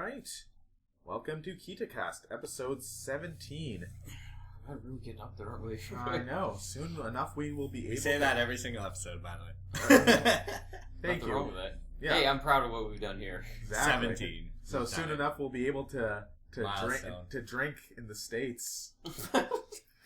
right. Welcome to KitaCast, episode 17. We're really getting up there, aren't we? I know. Soon enough we will be able to... say that every single episode, by the way. Thank Nothing you. wrong with that. Yeah. Hey, I'm proud of what we've done here. Exactly. 17. So soon enough we'll be able to drink in the States.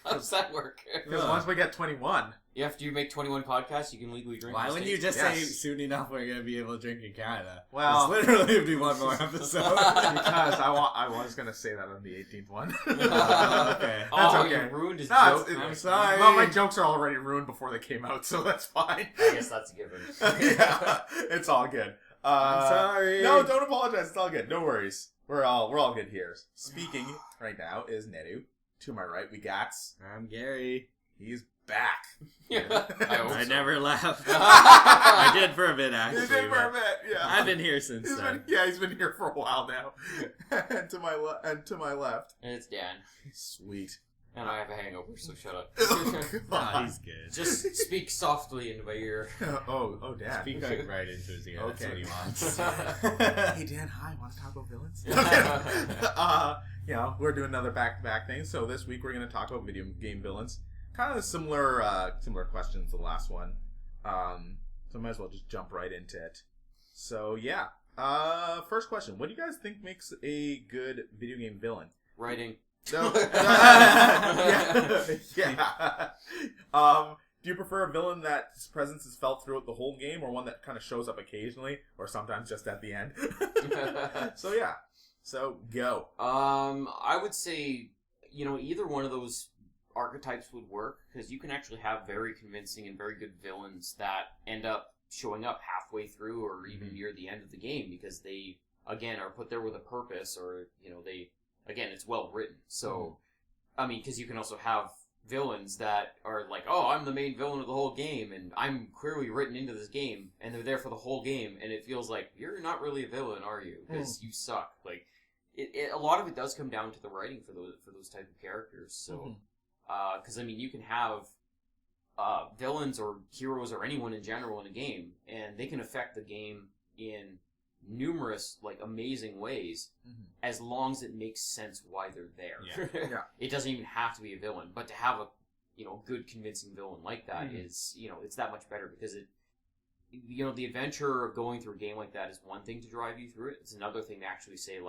How does that work? Because once we get 21... After you make 21 podcasts, you can legally drink. Why wouldn't you just Yes. say soon enough we're going to be able to drink in Canada? Well... It's literally be one more episode. Because I was going to say that on the 18th one. Okay. That's okay. You ruined his No, joke. I'm sorry. Well, my jokes are already ruined before they came out, so that's fine. I guess that's a given. Yeah, it's all good. I'm sorry. No, don't apologize. It's all good. No worries. We're all good here. Speaking right now is Nedu. To my right, we got... I'm Gary. He's back. I never left. I did for a bit, actually. You did for a bit, yeah. I've been here since then. He's been here for a while now. And to my left. And it's Dan. Sweet. And I have a hangover, so shut up. Oh, he's good. Just speak softly into my ear. Oh, Dan. Speak like right into his ear. That's what he wants. Hey, Dan, hi. Want to talk about villains? We're doing another back-to-back thing. So this week we're going to talk about video game villains. Kind of similar questions to the last one. So I might as well just jump right into it. So, yeah. First question. What do you guys think makes a good video game villain? Writing. No. Yeah. Do you prefer a villain that's presence is felt throughout the whole game, or one that kind of shows up occasionally, or sometimes just at the end? So, yeah. So, go. I would say, either one of those archetypes would work, because you can actually have very convincing and very good villains that end up showing up halfway through or even near the end of the game, because they, again, are put there with a purpose, or, it's well written. So, because you can also have villains that are like, oh, I'm the main villain of the whole game, and I'm clearly written into this game, and they're there for the whole game, and it feels like, you're not really a villain, are you? Because you suck. Like, a lot of it does come down to the writing for those type of characters, so... Because, you can have villains or heroes or anyone in general in a game, and they can affect the game in numerous, amazing ways, as long as it makes sense why they're there. Yeah. It doesn't even have to be a villain, but to have a good, convincing villain like that is, it's that much better, because the adventure of going through a game like that is one thing to drive you through it. It's another thing to actually say,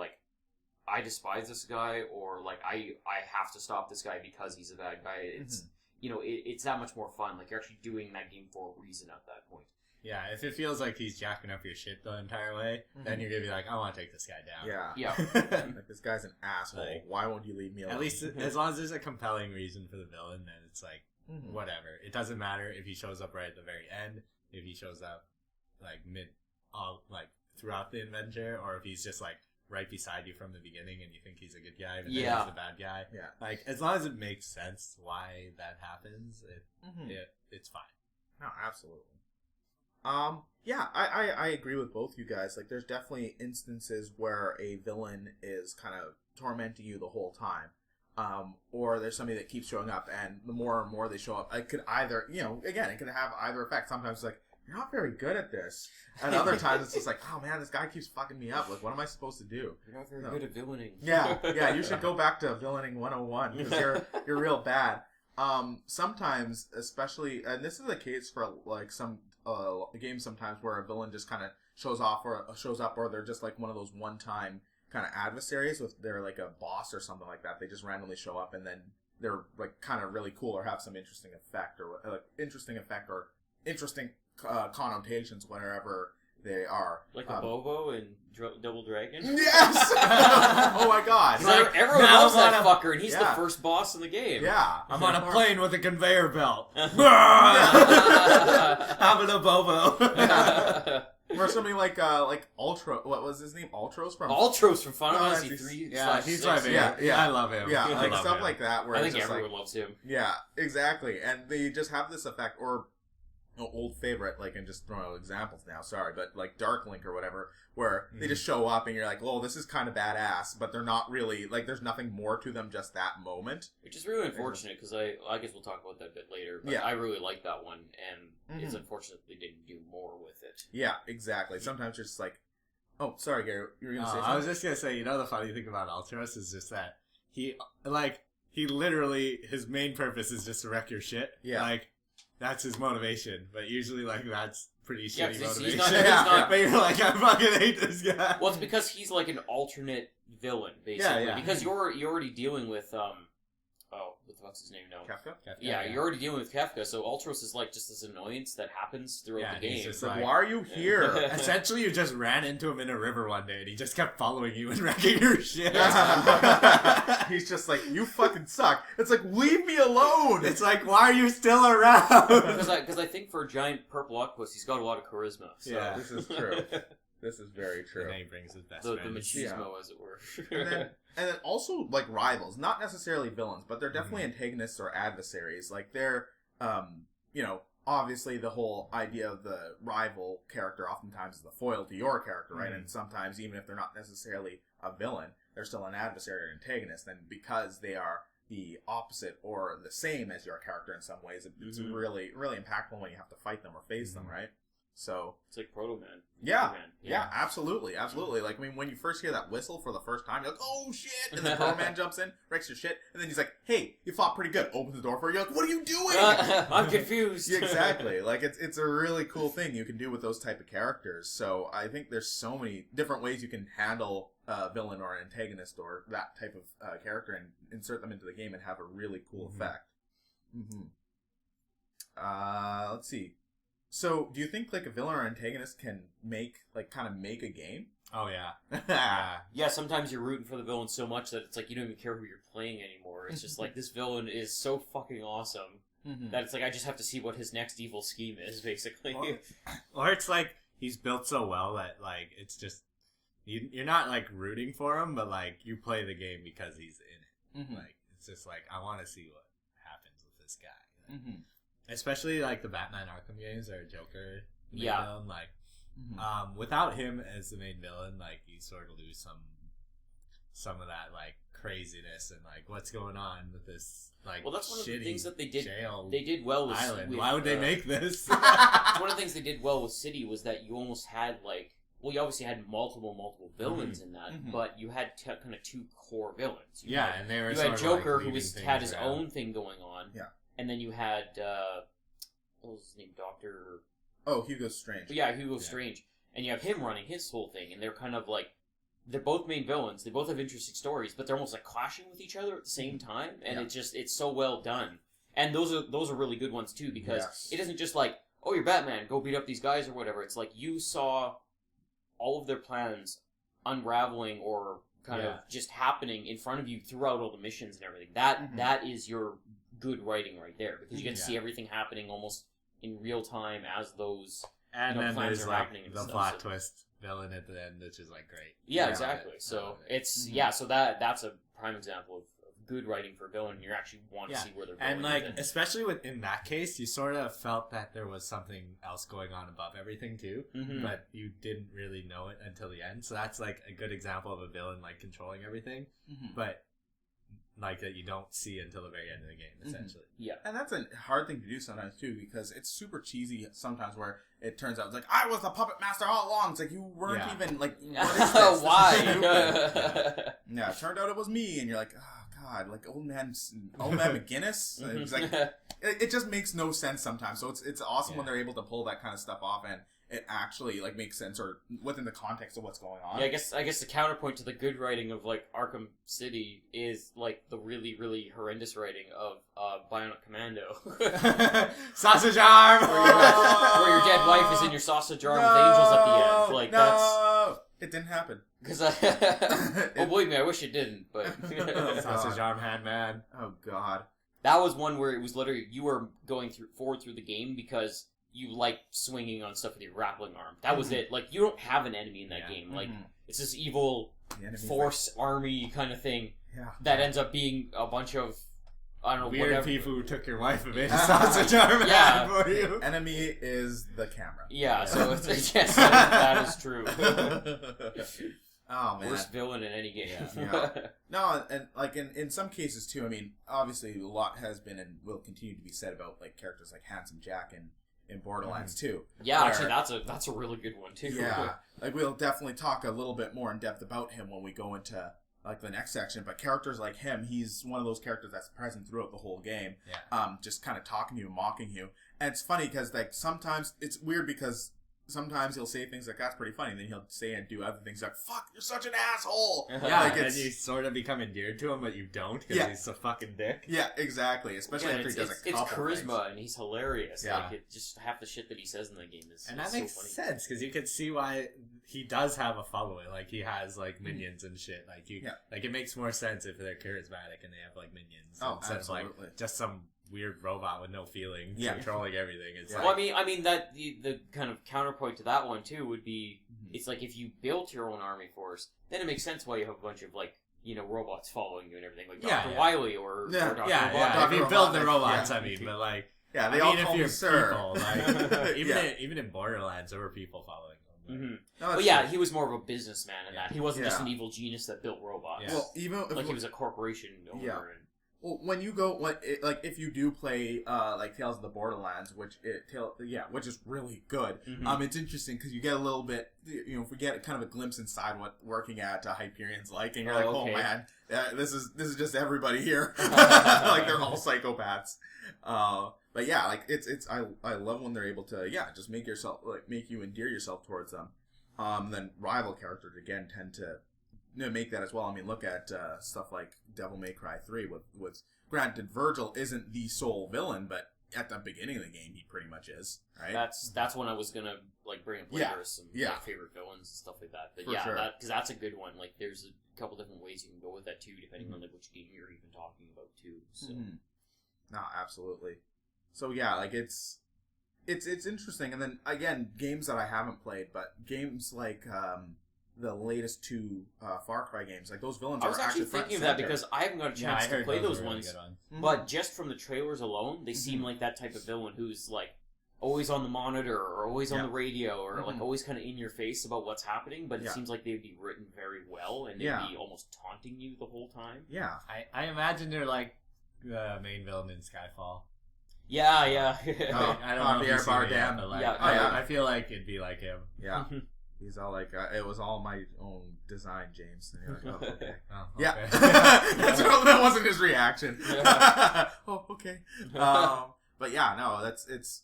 I despise this guy, or I have to stop this guy because he's a bad guy. It's it's that much more fun. You're actually doing that game for a reason at that point. Yeah, if it feels like he's jacking up your shit the entire way, then you're gonna be like, I want to take this guy down. Yeah. Yeah. This guy's an asshole. Why won't you leave me alone? At least as long as there's a compelling reason for the villain, then it's whatever. It doesn't matter if he shows up right at the very end, if he shows up throughout the adventure, or if he's just right beside you from the beginning and you think he's a good guy, but then he's the bad guy. Yeah. As long as it makes sense why that happens, it's fine. No, absolutely. I agree with both you guys. There's definitely instances where a villain is kind of tormenting you the whole time. Or there's somebody that keeps showing up, and the more and more they show up, it could either, it could have either effect. Sometimes it's you're not very good at this. And other times it's just oh man, this guy keeps fucking me up. What am I supposed to do? You're not very good at villaining. Yeah, you should go back to villaining 101, because you're real bad. Sometimes, especially, and this is the case for some games sometimes, where a villain just kind of shows up, or they're just one of those one-time kind of adversaries with they're a boss or something like that. They just randomly show up, and then they're kind of really cool, or have some interesting effect, or interesting connotations wherever they are. Like a Bobo in Double Dragon? Yes! Oh my god. Everyone loves that fucker, and he's the first boss in the game. Yeah. I'm on a plane with a conveyor belt. Having a Bobo. Or something like Ultra. What was his name? Ultros from Final Fantasy 3. Yeah, he's my favorite. Yeah, I love him. Yeah, stuff like that. Where I think everyone loves him. Yeah, exactly. And they just have this effect, or old favorite, and just throwing out examples now, sorry, but Dark Link or whatever, where they just show up and you're oh, this is kind of badass, but they're not really, there's nothing more to them just that moment. Which is really unfortunate, because I guess we'll talk about that a bit later, but I really like that one, and it's unfortunate they didn't do more with it. Yeah, exactly. Sometimes you're just Oh, sorry, Gary. You were gonna say I something? was just gonna say, the funny thing about Ultros is just that he literally, his main purpose is just to wreck your shit. Yeah. Like, that's his motivation. But usually, like, that's pretty Yeah, shitty 'cause motivation. he's not- But you're like, I fucking hate this guy. Well, it's because he's like an alternate villain, basically. Yeah. Because you're already dealing with what's his name now? Kafka? Yeah, you're already dealing with Kafka, so Ultros is like just this annoyance that happens throughout Yeah, the he's game. just Like, like- why are you here? Essentially, you just ran into him in a river one day, and he just kept following you and wrecking your shit. He's just like, you fucking suck. It's like, leave me alone. It's like, why are you still around? Because I think for a giant purple octopus, he's got a lot of charisma. So. Yeah. This is true. This is very true. And then he brings his best the friend. machismo, as it were. And then also, like, rivals. Not necessarily villains, but they're definitely antagonists or adversaries. Like, they're, obviously the whole idea of the rival character oftentimes is the foil to your character, right? And sometimes, even if they're not necessarily a villain, they're still an adversary or antagonist. And because they are the opposite or the same as your character in some ways, it's really, really impactful when you have to fight them or face them, right? So it's like Proto Man. yeah, absolutely. Like, I mean, when you first hear that whistle for the first time, you're like, oh shit, and then Proto Man jumps in, wrecks your shit, and then he's like, hey, you fought pretty good. Opens the door for you. You're like, what are you doing? I'm confused. Exactly. Like, it's a really cool thing you can do with those type of characters. So I think there's so many different ways you can handle a villain or an antagonist or that type of character and insert them into the game and have a really cool effect. Let's see. So, do you think, like, a villain or antagonist can make a game? Oh, yeah. Yeah, sometimes you're rooting for the villain so much that it's like you don't even care who you're playing anymore. It's just like, this villain is so fucking awesome that it's like, I just have to see what his next evil scheme is, basically. Or it's like, he's built so well that, like, it's just, you're not, like, rooting for him, but, like, you play the game because he's in it. Like, it's just like, I want to see what happens with this guy. Like, especially, like, the Batman Arkham games or Joker villain, like, without him as the main villain, like, you sort of lose some of that, like, craziness and, like, what's going on with this, like, well, that's one of the shitty things that they did. jail They did well with island. with, Why would they make this? One of the things they did well with City was that you almost had, like, well, you obviously had multiple villains in that, but you had kind of two core villains. And they were you sort had of, Joker, like, who had his around. own thing going on, and then you had what was his name, Doctor? Oh, Hugo Strange. Yeah, Hugo Strange, and you have him running his whole thing, and they're kind of like, they're both main villains. They both have interesting stories, but they're almost like clashing with each other at the same time, and it's so well done. And those are really good ones too, because it isn't just like, oh, you're Batman, go beat up these guys or whatever. It's like you saw all of their plans unraveling or kind of just happening in front of you throughout all the missions and everything. That is your good writing right there, because you get to see everything happening almost in real time as those And then plans there's are like happening and the stuff, plot so- twist villain at the end, which is like great. Yeah, exactly. So it's so that's a prime example of good writing for a villain. You actually want to see where they're going. And like, with it. especially in that case, you sort of felt that there was something else going on above everything too, but you didn't really know it until the end. So that's like a good example of a villain like controlling everything, but like that you don't see until the very end of the game, essentially. Yeah. And that's a hard thing to do sometimes too, because it's super cheesy sometimes where it turns out it's like, I was the puppet master all along. It's like, you weren't even like, what is this? Why? This is stupid. Yeah, it turned out it was me, and you're like, oh god, like old man McGinnis. It's like, it just makes no sense sometimes. So it's awesome when they're able to pull that kind of stuff off, and it actually like makes sense or within the context of what's going on. Yeah, I guess the counterpoint to the good writing of like Arkham City is like the really, really horrendous writing of Bionic Commando. Sausage arm! where your dead wife is in your sausage arm with angels at the end. Like that's it didn't happen. because well, believe me, I wish it didn't. But Sausage arm hand man. Oh god. that was one where it was literally you were going forward through the game because you like swinging on stuff with your grappling arm. That was it. Like, you don't have an enemy in that game. Like, it's this evil force army kind of thing that ends up being a bunch of, I don't know, Weird whatever. people who took your wife and made a sausage arm hand for you. The enemy is the camera. Yeah, so it's, yes, that is true. Oh man, Worst villain in any game. No, and like in some cases too. I mean, obviously a lot has been and will continue to be said about like characters like Handsome Jack in Borderlands 2. Yeah, actually, that's a really good one too. Yeah, like we'll definitely talk a little bit more in depth about him when we go into like the next section. But characters like him, he's one of those characters that's present throughout the whole game. Yeah. Just kind of talking to you, mocking you, and it's funny because like sometimes it's weird because sometimes he'll say things like that's pretty funny, and then he'll say and do other things like "fuck, you're such an asshole." Yeah, like and you sort of become endeared to him, but you don't because he's a fucking dick. Yeah, exactly. Especially after he does a couple It's charisma, things. and he's hilarious. Yeah. Like, just half the shit that he says in the game is And that so makes funny. sense because you can see why he does have a following. Like he has like minions and shit. Like like it makes more sense if they're charismatic and they have like minions instead absolutely. of like just some weird robot with no feelings controlling everything. It's Well, I mean that the kind of counterpoint to that one too would be it's like if you built your own army force, then it makes sense why you have a bunch of like robots following you and everything, like Dr. Wily or Dr. Robot. If you build the robots, I mean, but like they all call me sir. People, like even in Borderlands, there were people following them. But he was more of a businessman in that. He wasn't just an evil genius that built robots. Yeah. Well, even like he was a corporation owner. Yeah. Well, when you go, like if you do play like Tales of the Borderlands, which is really good. It's interesting because you get a little bit, if we get kind of a glimpse inside what working at Hyperion's like, and you're like, oh man, this is just everybody here, like they're all psychopaths. But yeah, like I love when they're able to just make you endear yourself towards them. Then rival characters again tend to make that as well. I mean, look at stuff like Devil May Cry 3 with granted Virgil isn't the sole villain, but at the beginning of the game he pretty much is, right? That's when I was gonna like bring up later some like, favorite villains and stuff like that. But sure. because that's a good one. Like there's a couple different ways you can go with that too, depending on like which game you're even talking about too. So no, absolutely. So yeah, like it's interesting. And then again, games that I haven't played, but games like the latest two Far Cry games, like those villains. I was actually thinking of that because I haven't got a chance to play those ones. But just from the trailers alone, they seem like that type of villain who's like always on the monitor or always on the radio or like always kind of in your face about what's happening. But it seems like they'd be written very well and they'd be almost taunting you the whole time. Yeah, I imagine they're like the main villain in Skyfall. Yeah. I don't know if you've seen it yet, but like, I feel like it'd be like him. Yeah. He's all like, it was all my own design, James. And you're like, oh, okay. Yeah. That wasn't his reaction. Oh, okay. But yeah, no, it's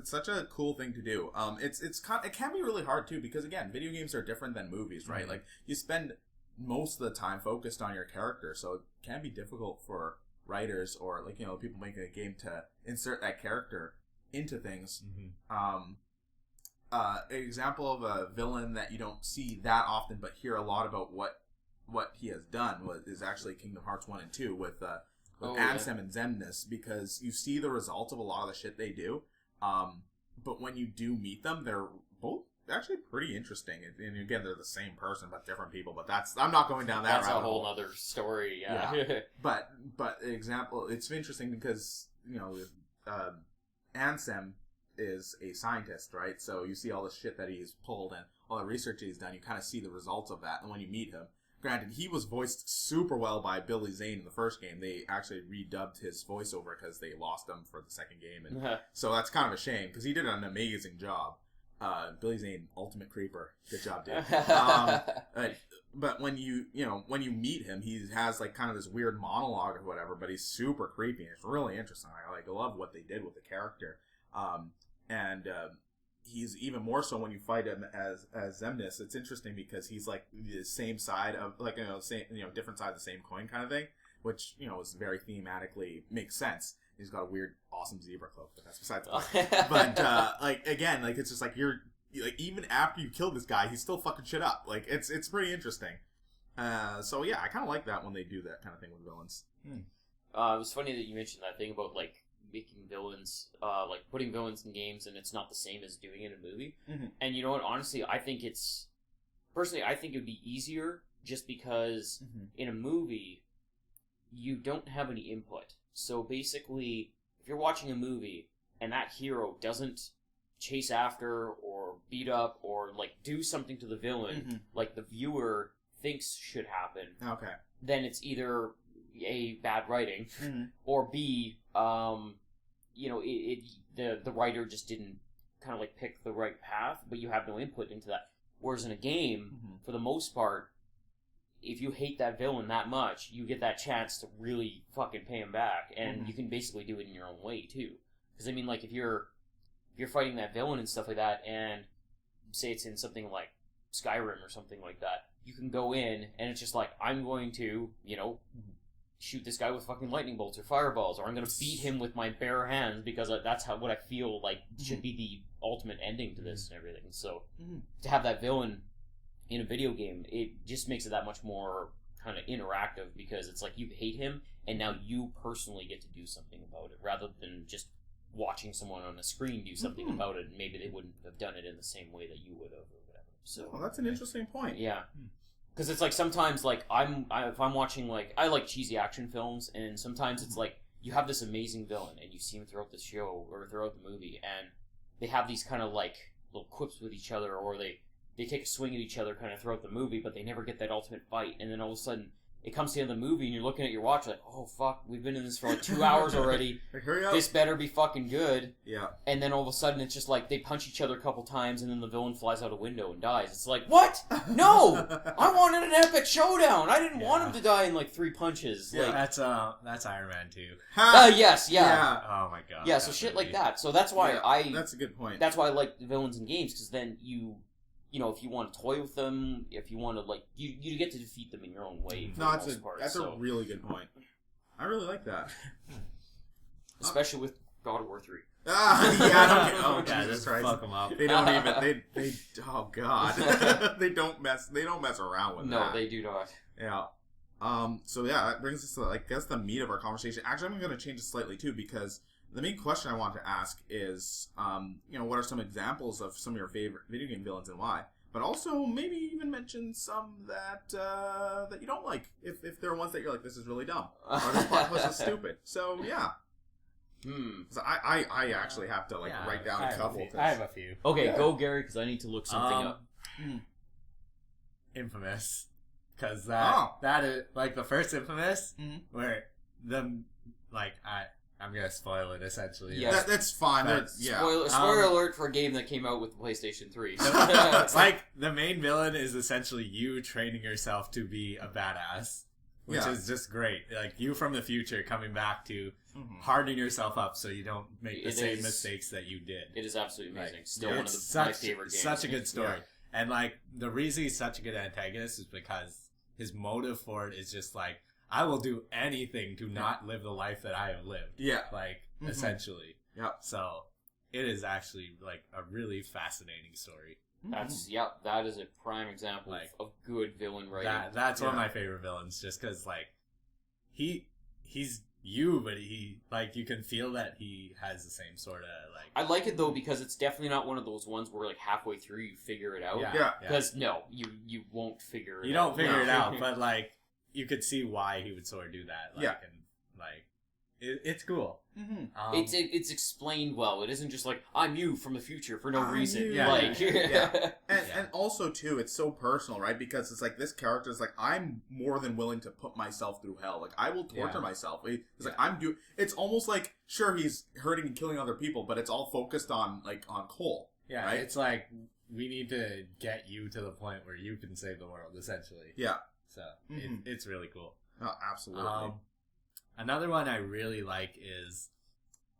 such a cool thing to do. It can be really hard too because again, video games are different than movies, right? Like you spend most of the time focused on your character, so it can be difficult for writers or like people making a game to insert that character into things. An example of a villain that you don't see that often but hear a lot about what he has done is actually Kingdom Hearts 1 and 2 with Ansem and Xemnas, because you see the results of a lot of the shit they do, but when you do meet them, they're both actually pretty interesting. And again, they're the same person but different people, but I'm not going down that that's rabbit a whole hole. other story. But example, it's interesting because Ansem is a scientist, right? So you see all the shit that he's pulled and all the research he's done. You kind of see the results of that. And when you meet him, granted, he was voiced super well by Billy Zane in the first game. They actually redubbed his voiceover because they lost him for the second game. And so that's kind of a shame because he did an amazing job. Billy Zane, ultimate creeper. Good job, dude. But when you meet him, he has like kind of this weird monologue or whatever, but he's super creepy. And it's really interesting. I love what they did with the character. And he's even more so when you fight him as Xemnas. It's interesting because he's like the same side of different side of the same coin kind of thing, which is very thematically makes sense. He's got a weird, awesome zebra cloak, but that's besides the point. But again, it's just like you're like even after you kill this guy, he's still fucking shit up. Like it's pretty interesting. So yeah, I kind of like that when they do that kind of thing with villains. It was funny that you mentioned that thing about like making villains, like putting villains in games, and it's not the same as doing it in a movie. And you know what? Honestly, I think it would be easier just because in a movie you don't have any input. So basically, if you're watching a movie and that hero doesn't chase after or beat up or like do something to the villain like the viewer thinks should happen, then it's either A, bad writing, or B, the writer just didn't kind of like pick the right path, but you have no input into that. Whereas in a game, for the most part, if you hate that villain that much, you get that chance to really fucking pay him back, and you can basically do it in your own way too. Because I mean, like if you're fighting that villain and stuff like that, and say it's in something like Skyrim or something like that, you can go in and it's just like, I'm going to, shoot this guy with fucking lightning bolts or fireballs, or I'm going to beat him with my bare hands because that's what I feel like should be the ultimate ending to this and everything. So to have that villain in a video game, it just makes it that much more kind of interactive, because it's like you hate him and now you personally get to do something about it, rather than just watching someone on a screen do something about it, and maybe they wouldn't have done it in the same way that you would have or whatever. So that's an interesting point. Yeah. Because it's like sometimes, like, if I'm watching, like, I like cheesy action films, and sometimes it's like, you have this amazing villain, and you see him throughout the show, or throughout the movie, and they have these kind of, like, little quips with each other, or they take a swing at each other kind of throughout the movie, but they never get that ultimate fight, and then all of a sudden, it comes to the end of the movie, and you're looking at your watch like, oh, fuck, we've been in this for like 2 hours already. Like, hurry up. This better be fucking good. Yeah. And then all of a sudden, it's just like, they punch each other a couple times, and then the villain flies out a window and dies. It's like, what? No! I wanted an epic showdown! I didn't want him to die in like 3 punches. Yeah. Like, That's Iron Man 2. yes, yeah. Oh my god. Yeah, so shit like that. So that's why that's a good point. That's why I like the villains in games, because then if you want to toy with them, if you want to, like, you get to defeat them in your own way. For the most part, that's a really good point. I really like that. Especially with God of War 3. Jesus Christ. Fuck them up. They don't even, they oh god. they don't mess around with that. No, they do not. Yeah. So yeah, that brings us to, I guess, the meat of our conversation. Actually, I'm going to change it slightly too, because the main question I want to ask is, what are some examples of some of your favorite video game villains and why? But also maybe even mention some that you don't like, if there are ones that you're like, this is really dumb, or this plot twist is stupid. So yeah. So I actually have to write down a couple. I have a few. Okay, go Gary, because I need to look something up. Infamous, because that is like the first Infamous, where I'm gonna spoil it essentially. Yeah, that's fine. Spoiler alert for a game that came out with PlayStation 3. It's like the main villain is essentially you training yourself to be a badass, which is just great. Like you from the future coming back to harden yourself up so you don't make the same mistakes that you did. It is absolutely amazing. Still one of my favorite games. Such a good story. Yeah. And like the reason he's such a good antagonist is because his motive for it is just like, I will do anything to not live the life that I have lived. Yeah. Like, essentially. Yeah. So, it is actually, like, a really fascinating story. That is a prime example of good villain writing. That's one of my favorite villains, just because, like, he's you, but you can feel that he has the same sort of, like... I like it, though, because it's definitely not one of those ones where, like, halfway through you figure it out. Yeah. Because, no, you won't figure it out. You don't figure it out, but, like... You could see why he would sort of do that. It's cool. It's explained well. It isn't just like, I'm you from the future for no reason. And also, too, it's so personal, right? Because it's like, this character is like, I'm more than willing to put myself through hell. Like, I will torture myself. It's like, it's almost like, sure, he's hurting and killing other people, but it's all focused on Cole. Yeah, right? It's like, we need to get you to the point where you can save the world, essentially. Yeah. So, it's really cool. Oh, absolutely. Another one I really like is...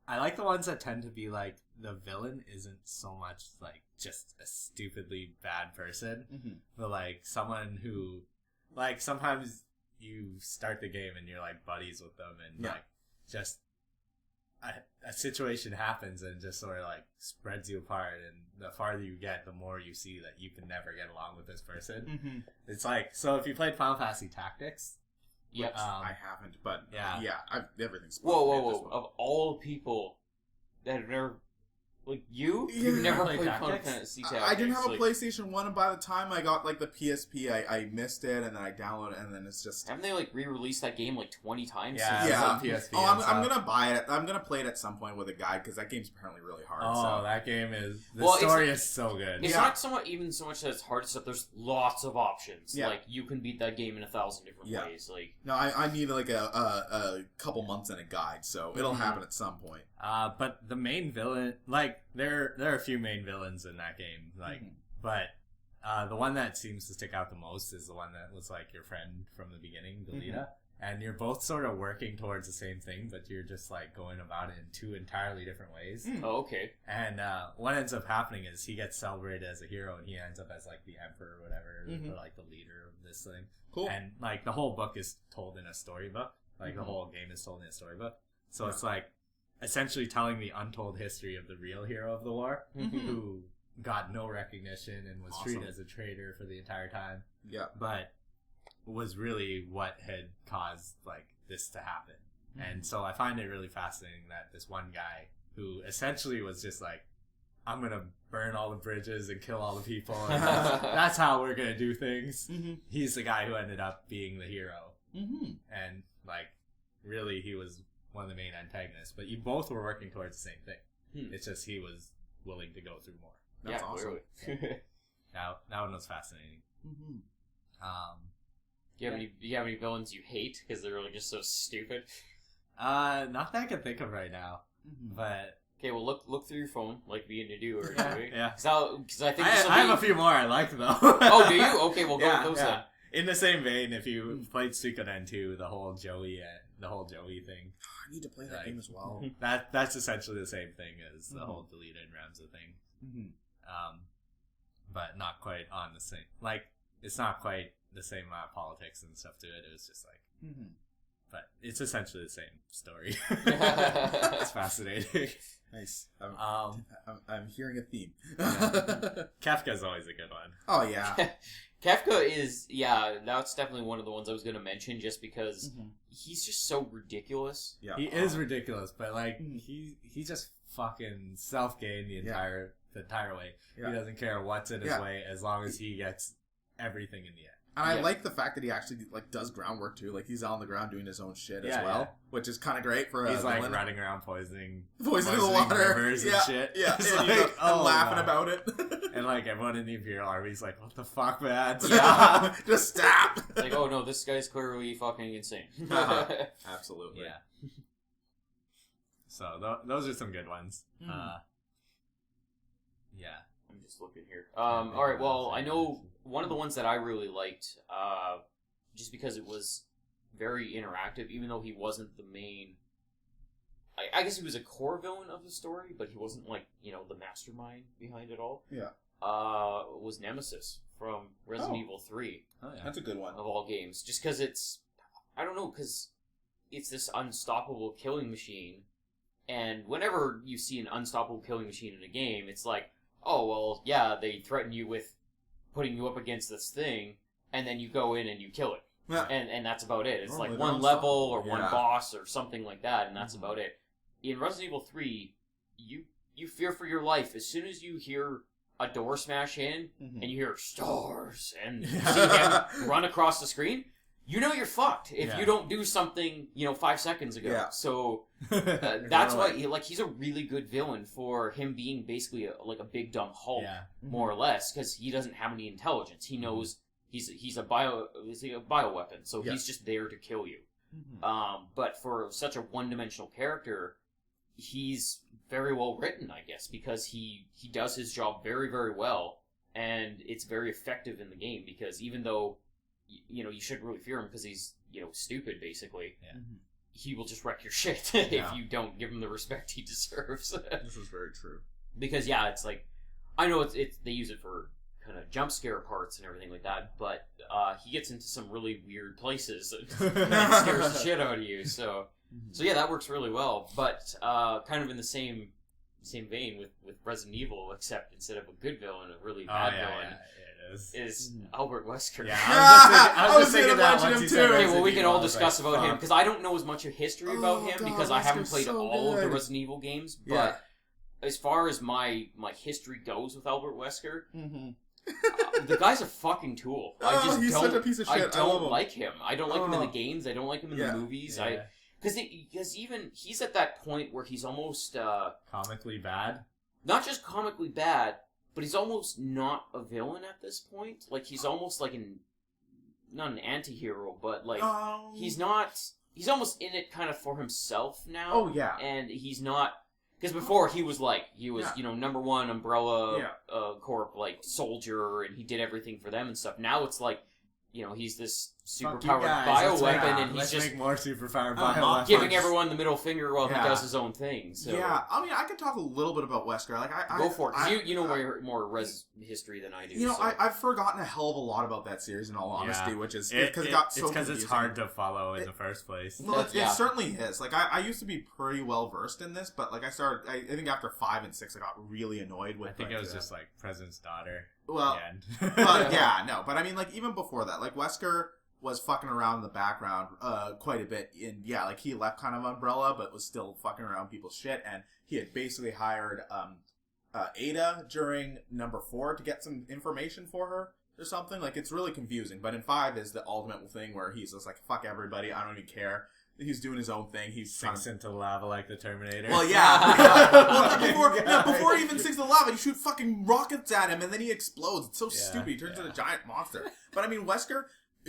I like the ones that tend to be like, the villain isn't so much like, just a stupidly bad person, but like, someone who... Like, sometimes you start the game and you're like, buddies with them, and like, just... A situation happens and just sort of like spreads you apart, and the farther you get, the more you see that you can never get along with this person. It's like, so if you played Final Fantasy Tactics, I haven't, but everything's whoa! Of all people that have never, like you've never played Final Fantasy Tactics. I didn't have a PlayStation 1, and by the time I got like the PSP, I missed it, and then I downloaded it, and then it's just... Haven't they like re-released that game like 20 times? On PSP. Oh, I'm gonna buy it. I'm gonna play it at some point with a guide, because that game's apparently really hard. Oh, that game is... The story is so good. It's not so much that it's hard stuff. There's lots of options. Yeah. Like, you can beat that game in 1,000 different ways. Like, no, I need like a couple months in a guide, so it'll happen at some point. But the main villain, like, there are a few main villains in that game, like, but The one that seems to stick out the most is the one that was like your friend from the beginning, Delita. And you're both sort of working towards the same thing, but you're just like going about it in two entirely different ways. Oh, okay. And what ends up happening is he gets celebrated as a hero, and he ends up as like the emperor or whatever, or like the leader of this thing. Cool. And like the whole book is told in a storybook. Like the whole game is told in a storybook. So it's like essentially telling the untold history of the real hero of the war, who got no recognition and was treated as a traitor for the entire time. Yeah. But was really what had caused like this to happen. And so I find it really fascinating that this one guy who essentially was just like, I'm gonna burn all the bridges and kill all the people, and that's how we're gonna do things. He's the guy who ended up being the hero. And like really he was one of the main antagonists, but you both were working towards the same thing. It's just he was willing to go through more. That's awesome. That one was fascinating. Do you have any villains you hate because they're really just so stupid? Not that I can think of right now, but okay, well look through your phone like me and Nedu or yeah. Because I think I have a few more I like though. Oh, do you? Okay, we'll go with those then. In the same vein, if you played Suikoden 2, the whole Joey thing. I need to play that game as well. That's essentially the same thing as the whole Delita and Ramza thing. But not quite on the same. Like, it's not quite the same amount of politics and stuff to it. It was just like, but it's essentially the same story. It's fascinating. Nice. I'm hearing a theme. Kafka's always a good one. Oh yeah. Kafka is, that's definitely one of the ones I was going to mention just because he's just so ridiculous. Yeah. He is ridiculous, but like he just fucking self-gained the entire way. Yeah. He doesn't care what's in his way as long as he gets everything in the end. And I like the fact that he actually like does groundwork too. Like he's on the ground doing his own shit as well, which is kind of great for. He's like running around poisoning the water, rivers and shit. Yeah, and, like, and laughing about it. And like everyone in the Imperial Army's like, "What the fuck, man? Yeah, just stop!" Like, oh no, this guy's clearly fucking insane. Absolutely. Yeah. So those are some good ones. Yeah. I'm just looking here. All right. Well, I know one of the ones that I really liked, just because it was very interactive, even though he wasn't the main. I guess he was a core villain of the story, but he wasn't like the mastermind behind it all. Yeah. Was Nemesis from Resident Evil 3. Oh yeah, that's a good one of all games. Just because because it's this unstoppable killing machine, and whenever you see an unstoppable killing machine in a game, it's like, oh, well, yeah, they threaten you with putting you up against this thing, and then you go in and you kill it. Yeah. And that's about it. It's like one level or one boss or something like that, and that's about it. In Resident Evil 3, you fear for your life. As soon as you hear a door smash in, and you hear stars, and see him run across the screen, you know you're fucked if you don't do something, 5 seconds ago. Yeah. So that's why he's a really good villain for him being basically a big dumb Hulk, more or less, because he doesn't have any intelligence. He knows he's a bioweapon, so he's just there to kill you. But for such a one-dimensional character, he's very well written, I guess, because he does his job very, very well, and it's very effective in the game, because even though you shouldn't really fear him because he's, stupid, basically. Yeah. He will just wreck your shit if you don't give him the respect he deserves. This is very true. Because, it's like, I know it's they use it for kind of jump scare parts and everything like that, but he gets into some really weird places and scares the shit out of you. So yeah, that works really well. But kind of in the same vein with Resident Evil, except instead of a good villain, a really bad villain. Is Albert Wesker. Yeah, I was thinking that once you said. Okay, well, we can all discuss about him, because I don't know as much of history about him, because I haven't played all of the Resident Evil games, but as far as my history goes with Albert Wesker, the guy's a fucking tool. He's such a piece of shit. I don't like him. I don't like him in the games. I don't like him in the movies. Because even he's at that point where he's almost comically bad. Not just comically bad, but he's almost not a villain at this point. Like, he's almost like not an anti-hero, but like he's almost in it kind of for himself now. Oh yeah. And he's not, Because before he was Yeah. number one Umbrella Yeah. Corp soldier, and he did everything for them and stuff. Now it's like, he's this Fuck you superpowered guys, bioweapon, and he's let's just make more superpowered not bioweapons. giving everyone the middle finger while Yeah. he does his own thing. So Yeah, I mean, I could talk a little bit about Wesker. Like, go for it, because I- you know more res history than I do. You know, so. I've forgotten a hell of a lot about that series, in all honesty, which is because it got so it's because it's confusing. hard to follow in the first place. Well, it Yeah. certainly is. Like, I used to be pretty well versed in this, but like I think after 5 and 6, I got really annoyed with. I think like, it was just like President's Daughter. well, But but I mean, like even before that, like Wesker was fucking around in the background quite a bit. And yeah, like he left kind of Umbrella, but was still fucking around people's shit. And he had basically hired Ada during number 4 to get some information for her or something. Like it's really confusing. But in 5 is the ultimate thing where he's just like, fuck everybody, I don't even care. He's doing his own thing. He's sinks into lava like the Terminator. well, yeah. Before he even sinks the lava, you shoot fucking rockets at him, and then he explodes. It's so stupid. He turns into a giant monster. But I mean, Wesker,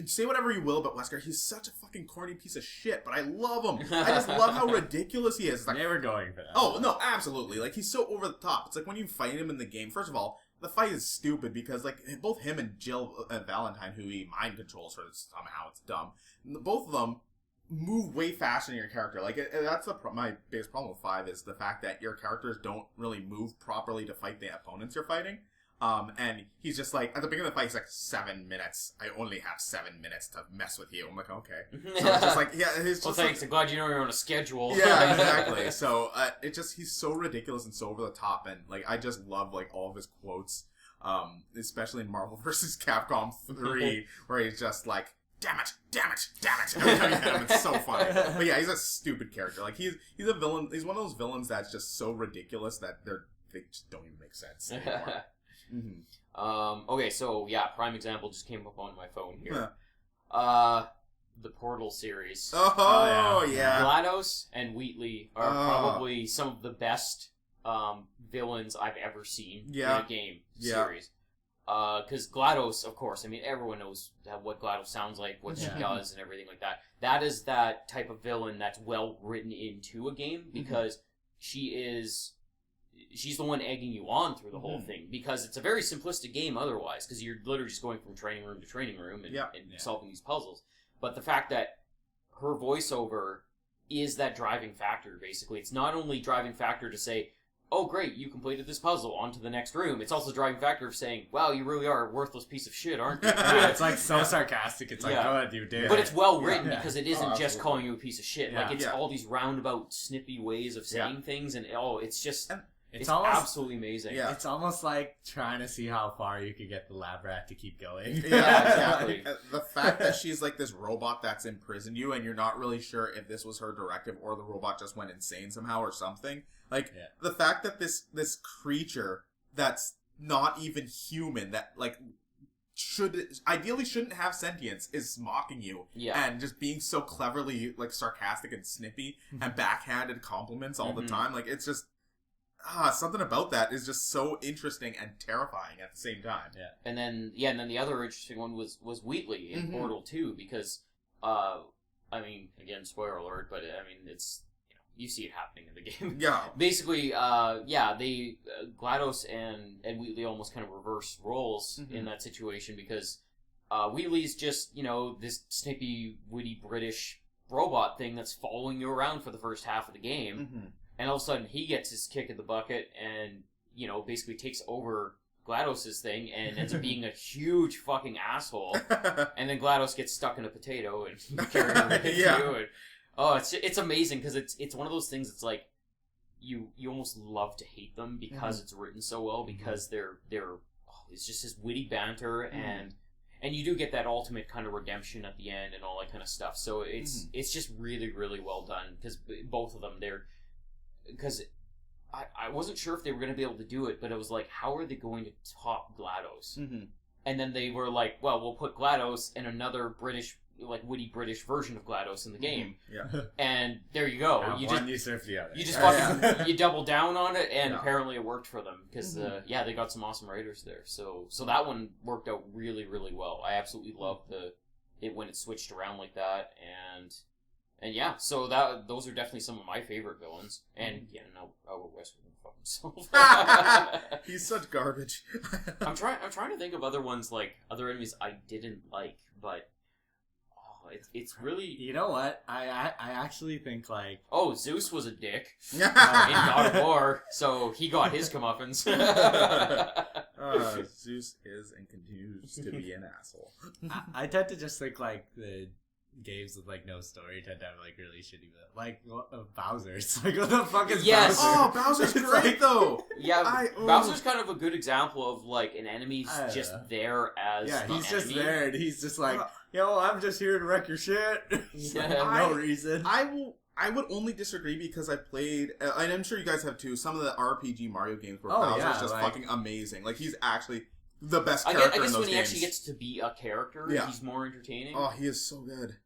say whatever you will about Wesker, he's such a fucking corny piece of shit, but I love him. I just love how ridiculous he is. It's like, They were going for that. oh, no, absolutely. Like, he's so over the top. It's like when you fight him in the game, first of all, the fight is stupid because, like, both him and Jill Valentine, who he mind controls her somehow, it's dumb. Both of them move way faster than your character. Like, that's my biggest problem with 5 is the fact that your characters don't really move properly to fight the opponents you're fighting. And he's just like, at the beginning of the fight, he's like, 7 minutes. I only have 7 minutes to mess with you. I'm like, okay. So it's just like, yeah, it's just well, thanks. I'm glad you know you're on a schedule. yeah, exactly. So, he's so ridiculous and so over the top, and, like, I just love, like, all of his quotes, especially in Marvel vs. Capcom 3, where he's just like, damn it, damn it, damn it. Every time you hit him, it's so funny. But yeah, he's a stupid character. Like, he's a villain, he's one of those villains that's just so ridiculous that they just don't even make sense anymore. Mm-hmm. Okay, so yeah, prime example just came up on my phone here. Yeah. The Portal series. Oh, yeah. GLaDOS and Wheatley are probably some of the best villains I've ever seen in a game series. Because GLaDOS, of course, I mean, everyone knows what GLaDOS sounds like, what she does, and everything like that. That is that type of villain that's well written into a game, because she's the one egging you on through the whole thing, because it's a very simplistic game otherwise, because you're literally just going from training room to training room and solving these puzzles. But the fact that her voiceover is that driving factor, basically. It's not only driving factor to say, oh great, you completed this puzzle, on to the next room. It's also driving factor of saying, wow, you really are a worthless piece of shit, aren't you? Yeah, it's like so sarcastic. It's like, go ahead, you did. But it's well written, because it Oh, isn't just absolutely. calling you a piece of shit. Yeah. Like, it's all these roundabout, snippy ways of saying things, and it's just... It's almost absolutely amazing. Yeah. It's almost like trying to see how far you could get the lab rat to keep going. Yeah, exactly. The fact that she's like this robot that's imprisoned you, and you're not really sure if this was her directive or the robot just went insane somehow or something. Like, the fact that this creature that's not even human, that like ideally shouldn't have sentience, is mocking you and just being so cleverly like sarcastic and snippy and backhanded compliments all the time. Like, it's just something about that is just so interesting and terrifying at the same time. And then the other interesting one was Wheatley in Portal 2, because I mean, again, spoiler alert, but I mean, it's, you see it happening in the game. Yeah. Basically, they GLaDOS and Wheatley almost kind of reverse roles in that situation, because Wheatley's just, this snippy, witty British robot thing that's following you around for the first half of the game. And all of a sudden, he gets his kick in the bucket and, basically takes over GLaDOS' thing and ends up being a huge fucking asshole. And then GLaDOS gets stuck in a potato and you carry her with you. And, it's amazing, because it's one of those things that's like, you almost love to hate them because it's written so well, because they're it's just this witty banter, and you do get that ultimate kind of redemption at the end and all that kind of stuff. So it's just really, really well done, because both of them, because I wasn't sure if they were going to be able to do it, but it was like, how are they going to top GLaDOS? And then they were like, well, we'll put GLaDOS and another British, like witty British version of GLaDOS in the game. And there you go. You surf the other. You just fucking you double down on it, and apparently it worked for them, because they got some awesome writers there. So that one worked out really, really well. I absolutely loved it when it switched around like that, and And so those are definitely some of my favorite villains. And Albert Wesker can fuck himself. He's such garbage. I'm trying to think of other ones, like other enemies I didn't like, but it's really. You know what? I actually think like Zeus was a dick in God of War, so he got his comeuppance. Zeus is and continues to be an asshole. I tend to just think like the games with like no story tend to have like really shitty like Bowser. It's like what the fuck is Bowser? Oh, Bowser's great though. Yeah, Bowser's kind of a good example of like an enemy's just there as he's the just enemy. there and he's just like, yo, I'm just here to wreck your shit. No reason. I would only disagree because I played, and I'm sure you guys have too, some of the RPG Mario games where Bowser's just fucking amazing. Like, he's actually the best character in those games. I guess when he actually gets to be a character, he's more entertaining. Oh, he is so good.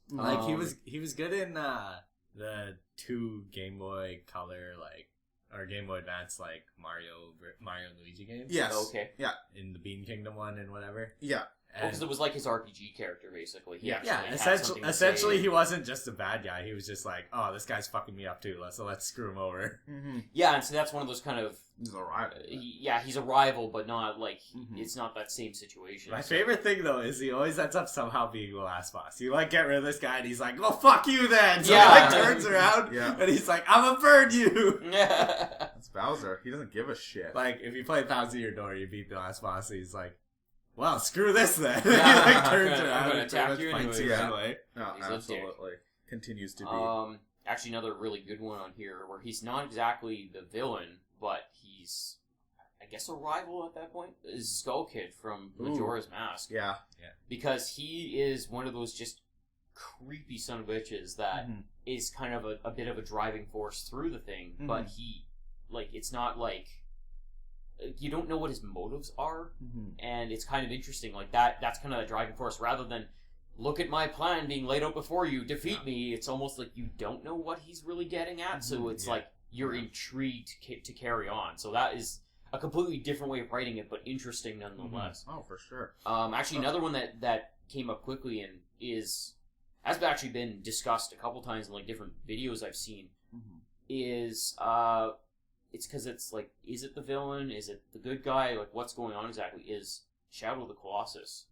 Like, he was good in the 2 Game Boy Color, like, or Game Boy Advance, like, Mario and Luigi games. Yes. Okay. Yeah. In the Bean Kingdom one and whatever. Yeah. Because it was like his RPG character, basically. Essentially, he wasn't just a bad guy. He was just like, oh, this guy's fucking me up too, so let's screw him over. Mm-hmm. Yeah, and so that's one of those kind of... He's a rival. He's a rival, but not like... It's not that same situation. My favorite thing, though, is he always ends up somehow being the last boss. You, like, get rid of this guy, and he's like, well, fuck you then! So he, like, turns around, and he's like, I'm gonna burn you! That's Bowser. He doesn't give a shit. Like, if you play Thousand Year Door, you beat the last boss, and he's like, well, screw this then. He like turns around and attack you fights anyway. you anyway. No, absolutely. Continues to be. Actually, another really good one on here where he's not exactly the villain, but he's, I guess, a rival at that point, is Skull Kid from Majora's Mask. Yeah. Because he is one of those just creepy son of bitches that is kind of a bit of a driving force through the thing, but he, like, it's not like... You don't know what his motives are, and it's kind of interesting. Like that's kind of the driving force. Rather than look at my plan being laid out before you, defeat me. It's almost like you don't know what he's really getting at. So it's like you're intrigued to carry on. So that is a completely different way of writing it, but interesting nonetheless. Oh, for sure. Actually, another one that came up quickly and has actually been discussed a couple times in like different videos I've seen is. It's because it's like, is it the villain? Is it the good guy? Like, what's going on exactly? Is Shadow of the Colossus.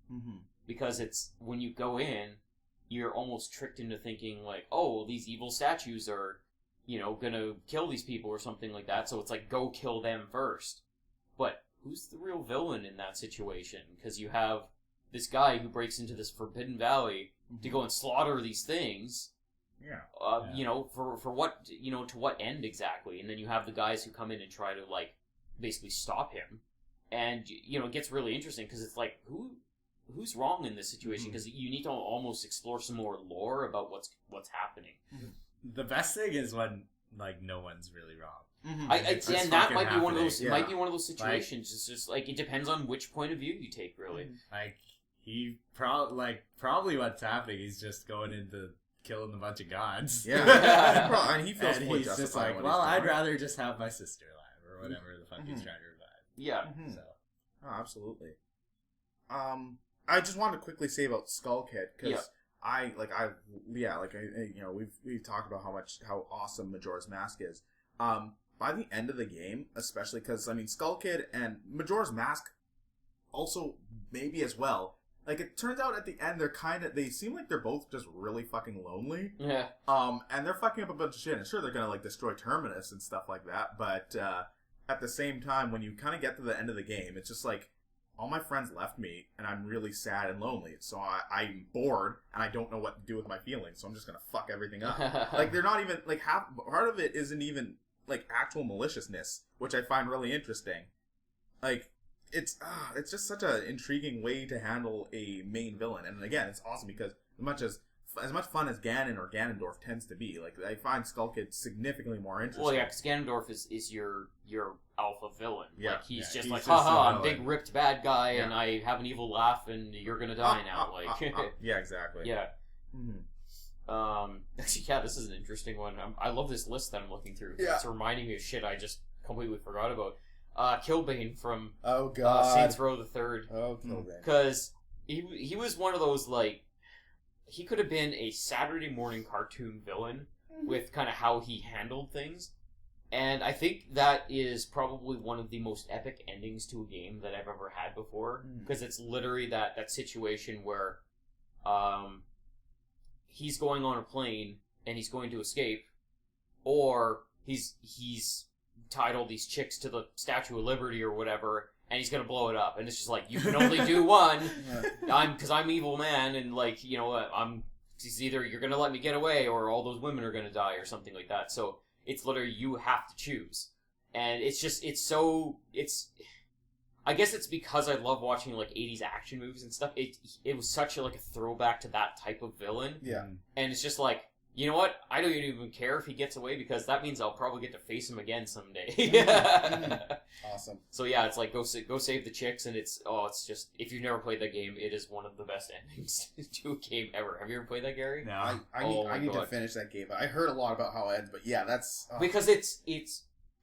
Because it's, when you go in, you're almost tricked into thinking, like, oh, these evil statues are, gonna kill these people or something like that. So it's like, go kill them first. But who's the real villain in that situation? Because you have this guy who breaks into this Forbidden Valley to go and slaughter these things. For what, to what end exactly? And then you have the guys who come in and try to, like, basically stop him. And, it gets really interesting because it's like, who's wrong in this situation? Because you need to almost explore some more lore about what's happening. The best thing is when, like, no one's really wrong. And that might be one of those. Might be one of those situations. It's just like it depends on which point of view you take, really. Like he probably what's happening. He's just going into killing a bunch of gods. Yeah, and he feels and fully he's just justified. like, well, I'd rather just have my sister alive or whatever the fuck he's trying to revive. Yeah. So. Oh, absolutely. I just wanted to quickly say about Skull Kid because we've talked about how awesome Majora's Mask is. By the end of the game, especially because Skull Kid and Majora's Mask also maybe as well. Like, it turns out at the end, they seem like they're both just really fucking lonely. Yeah. And they're fucking up a bunch of shit. And sure, they're gonna, like, destroy Terminus and stuff like that. But, at the same time, when you kind of get to the end of the game, it's just like, all my friends left me, and I'm really sad and lonely. So I'm bored, and I don't know what to do with my feelings. So I'm just gonna fuck everything up. Like, they're not even, like, part of it isn't even, like, actual maliciousness, which I find really interesting. Like, it's just such an intriguing way to handle a main villain, and again, it's awesome because as much fun as Ganon or Ganondorf tends to be, like, I find Skull Kid significantly more interesting. Well, yeah, because Ganondorf is your alpha villain. Yeah, like he's just he's like, just haha, a I'm big ripped bad guy, and I have an evil laugh, and you're gonna die now. Yeah, exactly. Yeah. Actually, yeah, this is an interesting one. I love this list that I'm looking through. Yeah. It's reminding me of shit I just completely forgot about. Killbane from God. Saints Row the Third. Oh, Killbane. Because he was one of those, like, he could have been a Saturday morning cartoon villain with kind of how he handled things. And I think that is probably one of the most epic endings to a game that I've ever had before. Because it's literally that situation where he's going on a plane and he's going to escape, or he's tied all these chicks to the Statue of Liberty or whatever, and he's gonna blow it up. And it's just like, you can only do one. Because I'm evil man, and like, you know, it's either you're gonna let me get away, or all those women are gonna die, or something like that. So it's literally, you have to choose. And it's just, I guess it's because I love watching like 80s action movies and stuff. It was such a throwback to that type of villain. Yeah. And it's just like, you know what? I don't even care if he gets away, because that means I'll probably get to face him again someday. Awesome. So yeah, it's like, go save the chicks, and it's just, if you've never played that game, it is one of the best endings to a game ever. Have you ever played that, Gary? No. I need to finish that game. I heard a lot about how it ends, but yeah, that's... Because it's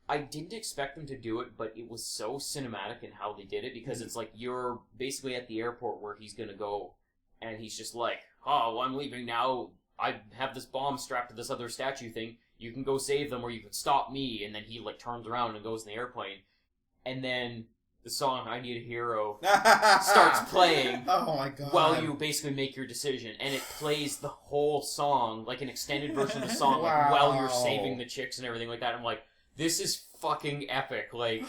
I didn't expect them to do it, but it was so cinematic in how they did it, because it's like, you're basically at the airport where he's gonna go, and he's just like, oh, well, I'm leaving now. I have this bomb strapped to this other statue thing. You can go save them, or you can stop me. And then he turns around and goes in the airplane. And then the song "I Need a Hero" starts playing. Oh my god! While you basically make your decision, and it plays the whole song, like an extended version of the song, like, while you're saving the chicks and everything like that. I'm like, this is fucking epic. Like,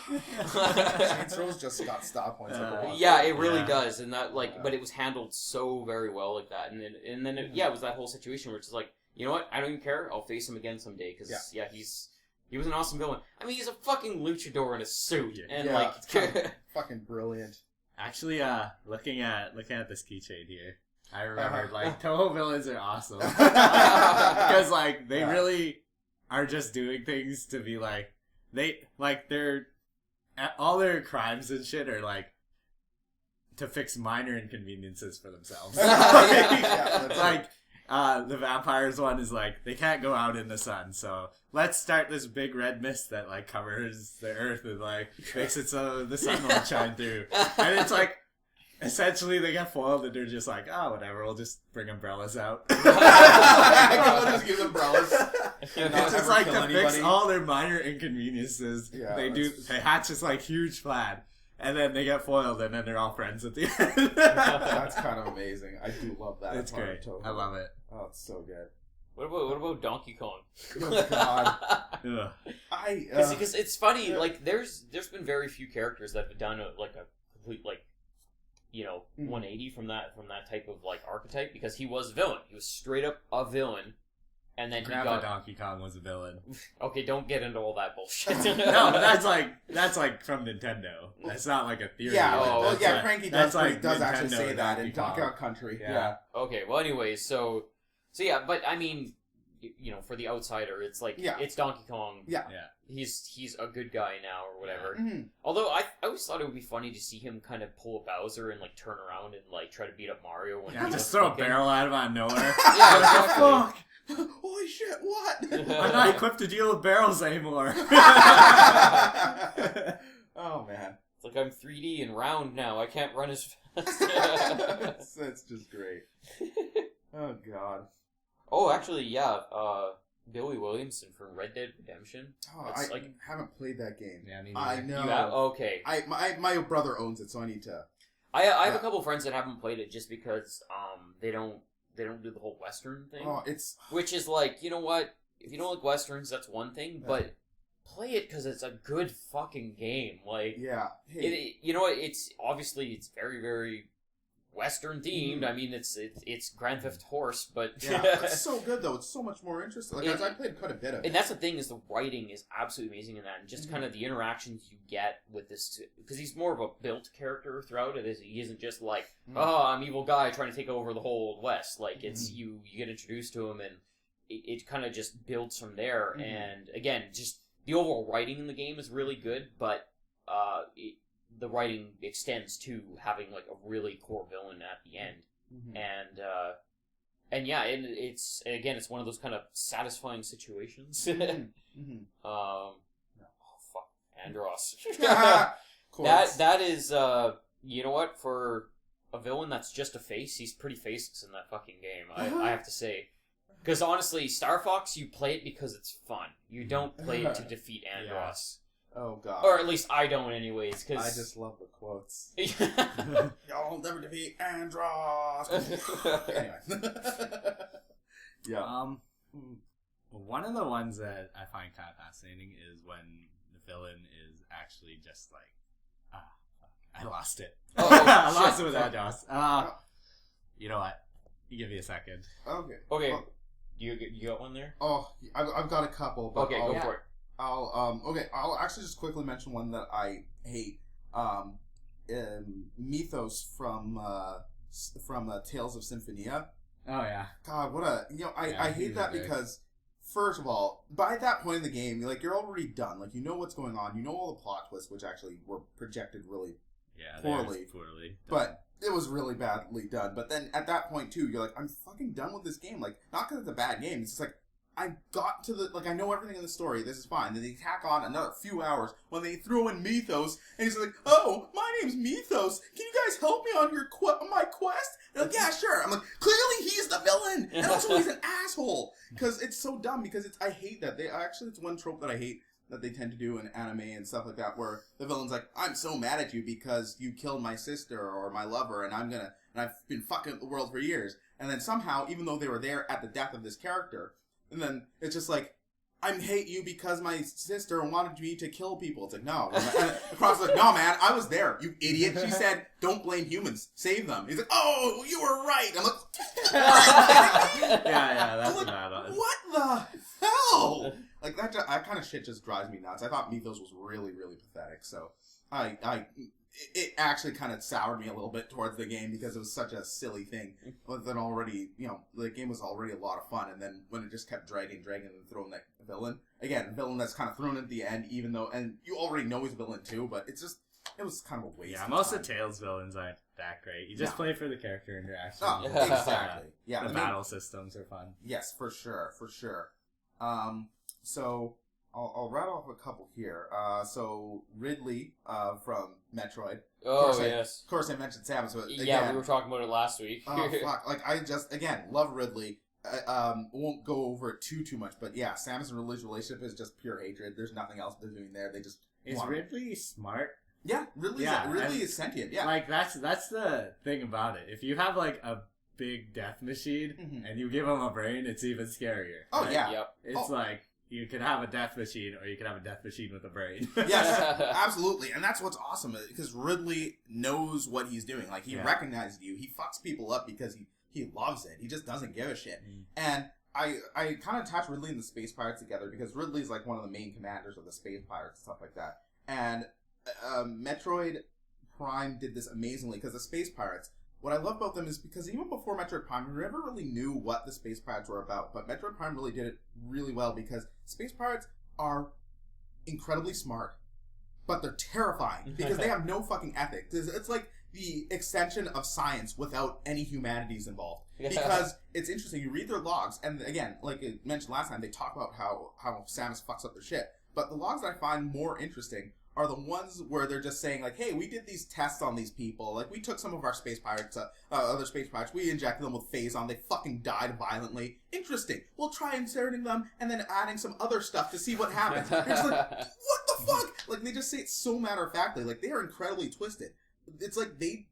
Saints Row's just got stop points. Yeah, it really does, and that but it was handled so very well like that, and then it was that whole situation where it's just like, you know what, I don't even care, I'll face him again someday, because he was an awesome villain. I mean, he's a fucking luchador in a suit, and fucking brilliant. Actually, looking at this keychain here, I remember like Toho villains are awesome because like they really are just doing things to be like, they're all their crimes and shit are like to fix minor inconveniences for themselves. The vampires one is like, they can't go out in the sun, so let's start this big red mist that like covers the earth and like makes it so the sun won't shine through. And it's like, essentially they get foiled and they're just like, oh, whatever, we'll just bring umbrellas out. We'll just use umbrellas. It's just like to fix all their minor inconveniences. Yeah, they hatch this like huge plan, and then they get foiled, and then they're all friends at the end. That's kind of amazing. I do love that. It's great. I love it. Oh, it's so good. What about Donkey Kong? Oh God. Because it's funny. Like, there's been very few characters that have done a complete 180 from that type of like archetype, because he was a villain. He was straight up a villain. And then Donkey Kong was a villain. Okay, don't get into all that bullshit. No, but that's like from Nintendo. That's not like a theory. Yeah, Cranky does like does Nintendo actually say that in Donkey Donkey Kong Country. Yeah. Okay, well, anyways, so yeah, but I mean, for the outsider, it's like, it's Donkey Kong. Yeah. He's a good guy now, or whatever. Mm-hmm. Although, I always thought it would be funny to see him kind of pull a Bowser and, like, turn around and, like, try to beat up Mario. Just throw a barrel at him out of nowhere. Yeah, exactly. Fuck! Holy shit, what? I'm not equipped to deal with barrels anymore. Oh, man. It's like, I'm 3D and round now. I can't run as fast. That's just great. Oh, God. Oh, actually, yeah. Billy Williamson from Red Dead Redemption. Oh, I haven't played that game. Yeah, I know. You have? Okay. My brother owns it, so I need to... I have a couple friends that haven't played it just because they don't do the whole Western thing. Oh, it's... Which is like, you know what? If you don't like Westerns, that's one thing, but play it because it's a good fucking game. Like, yeah. Hey. You know what? It's very, very Western themed. I mean, it's Grand Theft Horse, but it's so good though. It's so much more interesting. Like, I played quite a bit of it, and that's the thing, is the writing is absolutely amazing in that, and just kind of the interactions you get with this, because he's more of a built character throughout it. He isn't just like, oh, I'm evil guy trying to take over the whole Old West. Like, it's you get introduced to him, and it kind of just builds from there. And again, just the overall writing in the game is really good, but the writing extends to having like a really core villain at the end, and yeah, it's one of those kind of satisfying situations. Oh fuck, Andros. Cool. That is you know what, for a villain that's just a face, he's pretty faceless in that fucking game. I have to say. Because honestly, Star Fox, you play it because it's fun. You don't play it to defeat Andross. Oh god. Or at least I don't, anyways. Cause... I just love the quotes. Y'all never defeat Andross. Anyway. Yeah. One of the ones that I find kind of fascinating is when the villain is actually just like, I lost it. Oh, I lost it with Andross. You know what? You give me a second. Okay. Well, you got one there? Oh, I've got a couple. But okay, go for it. I'll actually just quickly mention one that I hate. Mythos from Tales of Symphonia. Oh yeah. God, what a I hate that because first of all, by that point in the game, like you're already done. Like you know what's going on. You know all the plot twists, which actually were projected really poorly. But it was really badly done. But then at that point too, you're like, I'm fucking done with this game. Like not because it's a bad game. It's just like I got to I know everything in the story. This is fine. Then they tack on another few hours when they throw in Mythos, and he's like, "Oh, my name's Mythos. Can you guys help me on my quest?" And like, "Yeah, sure." I'm like, "Clearly, he's the villain, and also he's an asshole." Because it's so dumb. Because I hate that it's one trope that I hate that they tend to do in anime and stuff like that, where the villain's like, "I'm so mad at you because you killed my sister or my lover, and I've been fucking the world for years." And then somehow, even though they were there at the death of this character. And then it's just like, I hate you because my sister wanted me to kill people. It's like, no. And the Cross is like, no, man, I was there, you idiot. She said, don't blame humans, save them. He's like, oh, you were right. I'm like, yeah, that's what that was. What the hell? Like, that kind of shit just drives me nuts. I thought Mythos was really, really pathetic. So, it actually kind of soured me a little bit towards the game because it was such a silly thing. But then already, the game was already a lot of fun, and then when it just kept dragging, and throwing that villain that's kind of thrown at the end, even though, and you already know he's a villain too, but it was kind of a waste. Yeah, most of Tales villains aren't that great. You just play for the character interaction. Oh, exactly. Yeah, the battle systems are fun. Yes, for sure. So I'll rattle off a couple here. So Ridley from Metroid. Oh, yes. Of course I mentioned Samus, but again, yeah, we were talking about it last week. Oh, fuck. Like, I just, again, love Ridley. Won't go over it too much, but yeah, Samus and Ridley's relationship is just pure hatred. There's nothing else they're doing there. They just Is Ridley smart? Yeah, Ridley is sentient, yeah. Like, that's the thing about it. If you have, like, a big death machine, and you give him a brain, it's even scarier. Oh, right? yeah. Yep. It's like, you can have a death machine, or you can have a death machine with a brain. Yes, absolutely. And that's what's awesome, because Ridley knows what he's doing. Like, he recognized you. He fucks people up because he loves it. He just doesn't give a shit. And I kind of attach Ridley and the Space Pirates together, because Ridley's like one of the main commanders of the Space Pirates and stuff like that. And Metroid Prime did this amazingly, because the Space Pirates, what I love about them is because even before Metroid Prime, we never really knew what the Space Pirates were about. But Metroid Prime really did it really well, because Space Pirates are incredibly smart, but they're terrifying because they have no fucking ethics. It's like the extension of science without any humanities involved. Because it's interesting, you read their logs, and again, like I mentioned last time, they talk about how Samus fucks up their shit. But the logs that I find more interesting are the ones where they're just saying, like, hey, we did these tests on these people. Like, we took some of our space pirates, other space pirates, we injected them with phazon, they fucking died violently. Interesting. We'll try inserting them and then adding some other stuff to see what happens. You're just like, what the fuck? Like, they just say it so matter-of-factly. Like, they are incredibly twisted. It's like they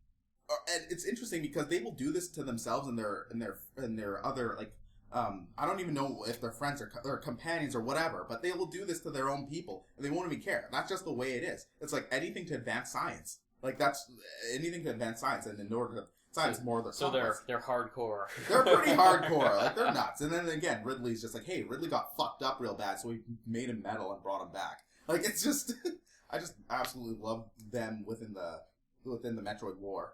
are, and it's interesting because they will do this to themselves and their other, like, I don't even know if they're friends or companions or whatever, but they will do this to their own people, and they won't even care. That's just the way it is. It's like anything to advance science. Like, that's anything to advance science, and in order to science more their so they're hardcore. They're pretty hardcore. Like, they're nuts. And then again, Ridley's just like, hey, Ridley got fucked up real bad, so we made him metal and brought him back. Like, it's just, I just absolutely love them within the Metroid lore.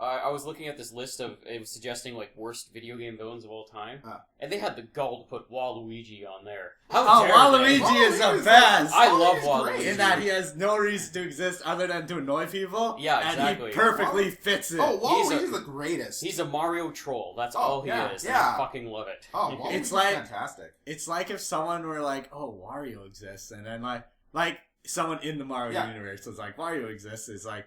I was looking at this list of, it was suggesting, like, worst video game villains of all time. And they had the gall to put Waluigi on there. How dare Waluigi is the best! I love Waluigi. In that he has no reason to exist other than to annoy people. Yeah, exactly. And he perfectly fits it. Oh, Waluigi's the greatest. He's a Mario troll. That's all he is. Yeah. And I fucking love it. Oh, Waluigi's fantastic. It's like if someone were like, oh, Wario exists, and then like someone in the Mario universe was like, Wario exists, is like,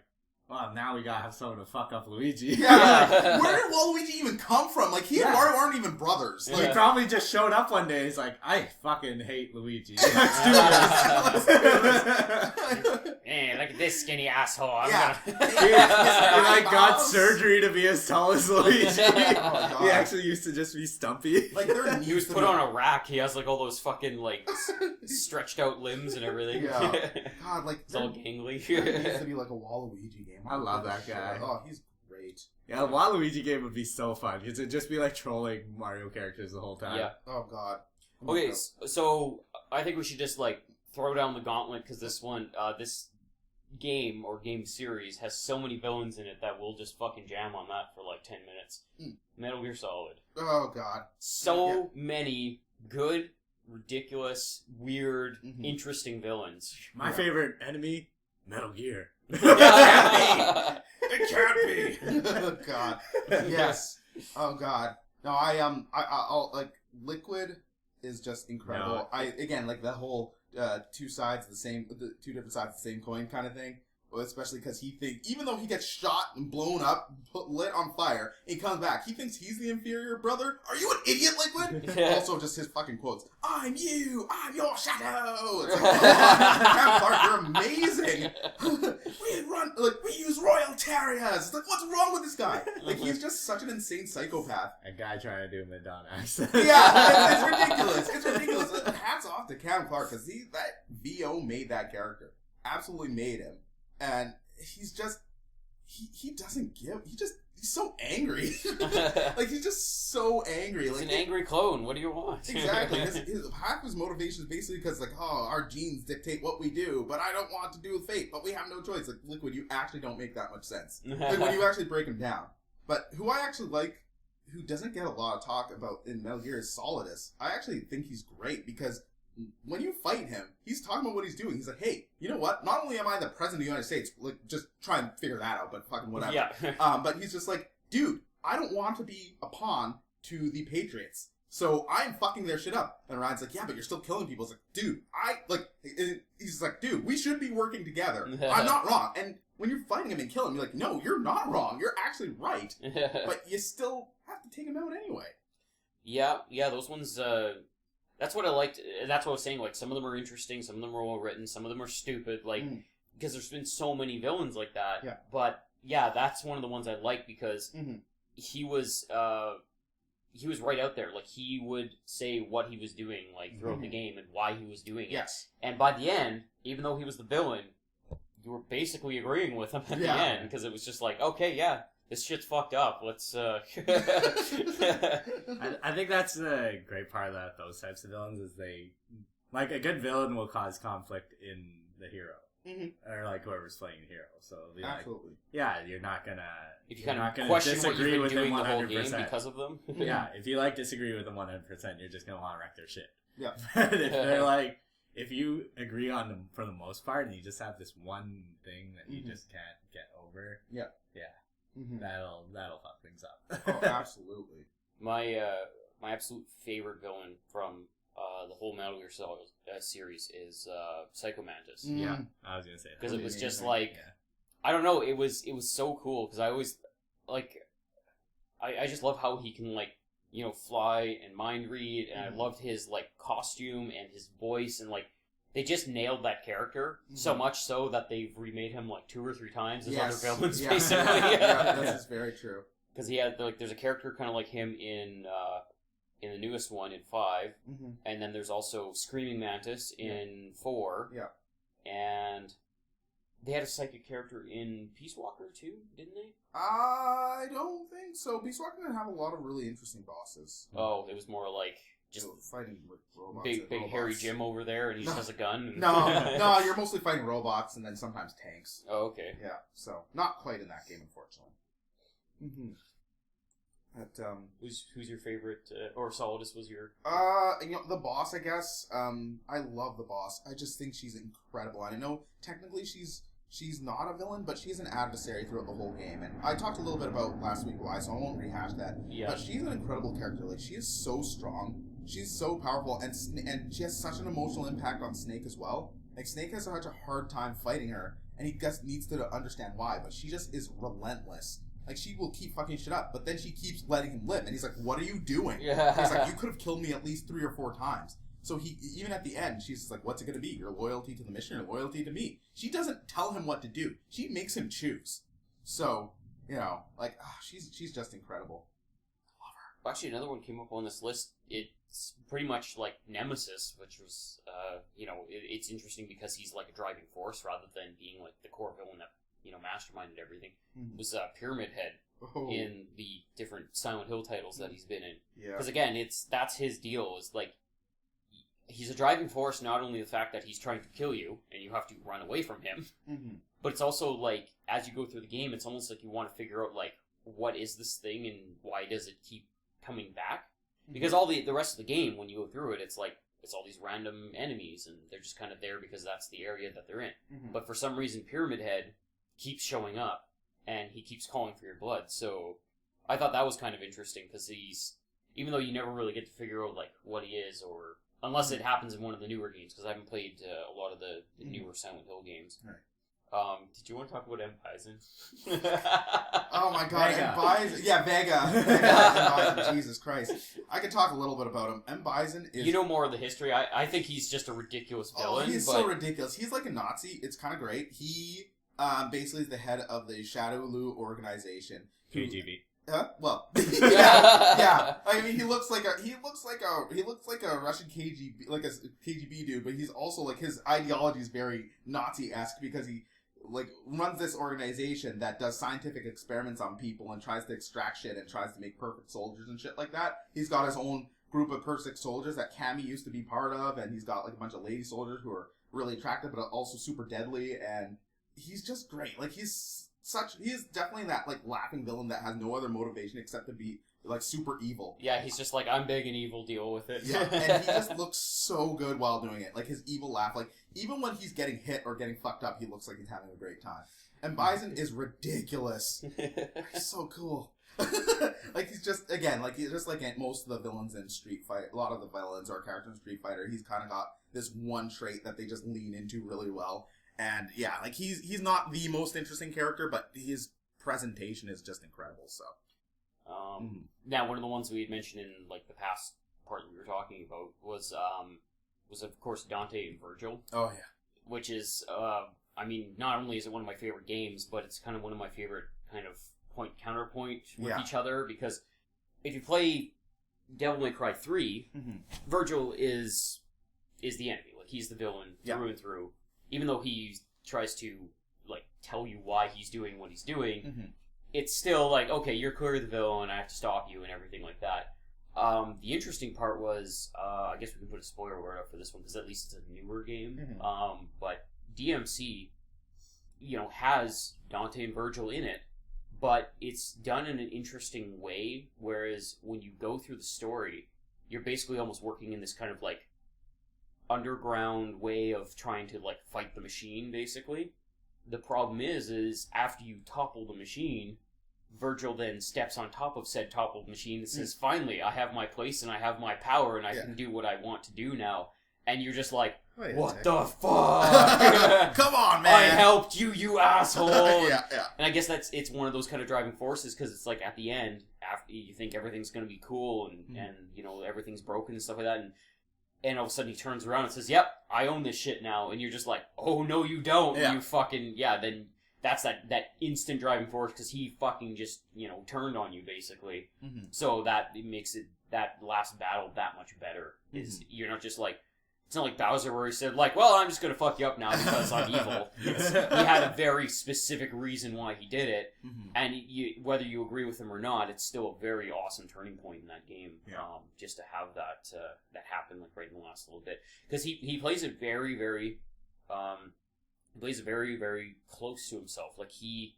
well, now we gotta have someone to fuck up Luigi. Yeah. Where did Waluigi even come from? Like, he and Mario aren't even brothers. Like, he probably just showed up one day and he's like, I fucking hate Luigi. Let's do Let's do this. Hey, look at this skinny asshole. I'm He like got surgery to be as tall as Luigi. He actually used to just be stumpy. Like, he was put on a rack. He has like all those fucking like stretched out limbs and everything. Yeah. God, like it's all gangly. There needs to be like a Waluigi game. I love that guy. Oh, he's great. Yeah, the Waluigi game would be so fun because it'd just be like trolling Mario characters the whole time. Yeah. Oh God. Okay, so I think we should just like throw down the gauntlet because this one, this game or game series has so many villains in it that we'll just fucking jam on that for like 10 minutes. Metal Gear Solid. Oh God. So many good, ridiculous, weird, interesting villains. My favorite enemy, Metal Gear. It can't be. Oh God. Yes. Oh God. No, I'll like Liquid is just incredible. No. Again like the whole two different sides of the same coin kind of thing. Well, especially because he thinks, even though he gets shot and blown up, lit on fire, and he comes back, he thinks he's the inferior brother. Are you an idiot, Liquid? Also, just his fucking quotes. I'm you. I'm your shadow. It's like, Cam Clark, you're amazing. We use royal terriers. It's like, what's wrong with this guy? Like, he's just such an insane psychopath. A guy trying to do a Madonna accent. Yeah, it's ridiculous. It's ridiculous. Hats off to Cam Clark because that VO made that character. Absolutely made him. And he's just, he doesn't give, he's so angry. Like, he's just so angry. He's like an angry clone. What do you want? Exactly. Half his motivation is basically because, like, oh, our genes dictate what we do, but I don't want to do with fate, but we have no choice. Like, Liquid, you actually don't make that much sense. Like, when you actually break him down. But who I actually like, who doesn't get a lot of talk about in Metal Gear is Solidus. I actually think he's great because when you fight him, he's talking about what he's doing. He's like, hey, you know what? Not only am I the president of the United States, like, just try and figure that out, but fucking whatever. Yeah. But he's just like, dude, I don't want to be a pawn to the Patriots. So I'm fucking their shit up. And Ryan's like, yeah, but you're still killing people. It's like, dude, he's like, dude, we should be working together. I'm not wrong. And when you're fighting him and killing him, you're like, no, you're not wrong. You're actually right. But you still have to take him out anyway. Yeah, those ones, that's what I liked. That's what I was saying. Like, some of them are interesting, some of them are well written, some of them are stupid. Like, because there's been so many villains like that. Yeah. But yeah, that's one of the ones I like because he was right out there. Like, he would say what he was doing, like, throughout the game and why he was doing it. Yes. And by the end, even though he was the villain, you were basically agreeing with him at the end because it was just like, okay, yeah. This shit's fucked up. Let's, I think that's the great part about those types of villains is they... Like, a good villain will cause conflict in the hero. Or, like, whoever's playing the hero. So, Absolutely. Like, yeah, you're not gonna... If you kind of question what you've been doing the whole game because of them. Yeah, if you, like, disagree with them 100%, you're just gonna want to wreck their shit. Yeah. But if they're, like... If you agree on them for the most part, and you just have this one thing that you just can't get over... Yeah. That'll fuck things up. Oh, absolutely. My absolute favorite villain from the whole Metal Gear Solid series is Psycho Mantis. Yeah, I was gonna say that because it was just like I don't know. It was so cool because I always like I just love how he can like fly and mind read, and I loved his like costume and his voice and like. They just nailed that character so much so that they've remade him like 2 or 3 times as other villains, basically. Yeah, that's very true. Because he had like, there's a character kind of like him in the newest one in 5, and then there's also Screaming Mantis in 4. Yeah, and they had a psychic character in Peace Walker too, didn't they? I don't think so. Peace Walker didn't have a lot of really interesting bosses. Oh, it was more like. Just fighting with robots. Big hairy Jim over there, and he just has a gun. No, you're mostly fighting robots and then sometimes tanks. Oh, okay. Yeah, so not quite in that game, unfortunately. Who's your favorite? Or Solidus was your? The boss, I guess. I love the boss. I just think she's incredible. And I know technically she's not a villain, but she's an adversary throughout the whole game. And I talked a little bit about last week why, so I won't rehash that. Yeah. But she's an incredible character. Like, she is so strong. She's so powerful, and she has such an emotional impact on Snake as well. Like, Snake has such a hard time fighting her, and he just needs to understand why. But she just is relentless. Like, she will keep fucking shit up, but then she keeps letting him live, and he's like, "What are you doing?" Yeah. He's like, "You could have killed me at least 3 or 4 times." So he, even at the end, she's just like, "What's it going to be? Your loyalty to the mission, or loyalty to me?" She doesn't tell him what to do. She makes him choose. So, you know, like, she's just incredible. I love her. Actually, another one came up on this list. It's pretty much like Nemesis, which was, you know, it's interesting because he's like a driving force rather than being like the core villain that, you know, masterminded everything. It was Pyramid Head in the different Silent Hill titles that he's been in. Yeah. Because again, that's his deal. Is like, he's a driving force, not only the fact that he's trying to kill you and you have to run away from him, but it's also like, as you go through the game, it's almost like you want to figure out, like, what is this thing and why does it keep coming back? Because all the rest of the game, when you go through it, it's like, it's all these random enemies and they're just kind of there because that's the area that they're in. But for some reason, Pyramid Head keeps showing up and he keeps calling for your blood. So I thought that was kind of interesting because he's, even though you never really get to figure out, like, what he is, or unless it happens in one of the newer games, because I haven't played a lot of the newer Silent Hill games. Right. Did you want to talk about M. Bison? Oh my god, Vega. M. Bison. Yeah, Vega. M. Bison, Jesus Christ. I could talk a little bit about him. M. Bison is... You know more of the history. I think he's just a ridiculous villain. He's so ridiculous. He's like a Nazi. It's kind of great. He basically is the head of the Shadowloo organization. KGB. Well, yeah. I mean, he looks like a Russian KGB, like a KGB dude, but he's also, like, his ideology is very Nazi-esque because he, like, runs this organization that does scientific experiments on people and tries to extract shit and tries to make perfect soldiers and shit like that. He's got his own group of perfect soldiers that Cammy used to be part of, and he's got, like, a bunch of lady soldiers who are really attractive but also super deadly, and he's just great. Like, he is definitely that, like, laughing villain that has no other motivation except to be, like, super evil. Yeah, he's just like, I'm big and evil, deal with it. Yeah, and he just looks so good while doing it. Like, his evil laugh. Like, even when he's getting hit or getting fucked up, he looks like he's having a great time. And Bison is ridiculous. He's so cool. Like, he's just, again, like, he's just like most of the villains in Street Fighter. A lot of the villains or characters in Street Fighter, he's kind of got this one trait that they just lean into really well. And yeah, like, he's not the most interesting character, but his presentation is just incredible. So, now one of the ones we had mentioned in, like, the past part we were talking about was of course Dante and Virgil. Oh yeah, which is I mean, not only is it one of my favorite games, but it's kind of one of my favorite kind of point counterpoint with each other, because if you play Devil May Cry 3, Virgil is the enemy. Like, he's the villain through and through. Even though he tries to, like, tell you why he's doing what he's doing, it's still like, okay, you're clearly the villain, I have to stop you and everything like that. The interesting part was, I guess we can put a spoiler word up for this one, because at least it's a newer game, but DMC, you know, has Dante and Virgil in it, but it's done in an interesting way, whereas when you go through the story, you're basically almost working in this kind of, like, underground way of trying to, like, fight the machine, basically. The problem is after you topple the machine, Virgil then steps on top of said toppled machine and says, finally, I have my place and I have my power and I can do what I want to do now. And you're just like, what the fuck? Come on, man! I helped you, you asshole! Yeah. And I guess it's one of those kind of driving forces, because it's like, at the end, after you think everything's going to be cool and you know, everything's broken and stuff like that, and all of a sudden he turns around and says, yep, I own this shit now. And you're just like, oh, no, you don't. You fucking, then that's that instant driving force, because he fucking just, you know, turned on you, basically. So that makes that last battle that much better. Is you're not just like, it's not like Bowser where he said, like, well, I'm just going to fuck you up now because I'm evil. He had a very specific reason why he did it. And whether you agree with him or not, it's still a very awesome turning point in that game. Just to have that happen, like, right in the last little bit. Because he plays it very, very, very close to himself. Like, he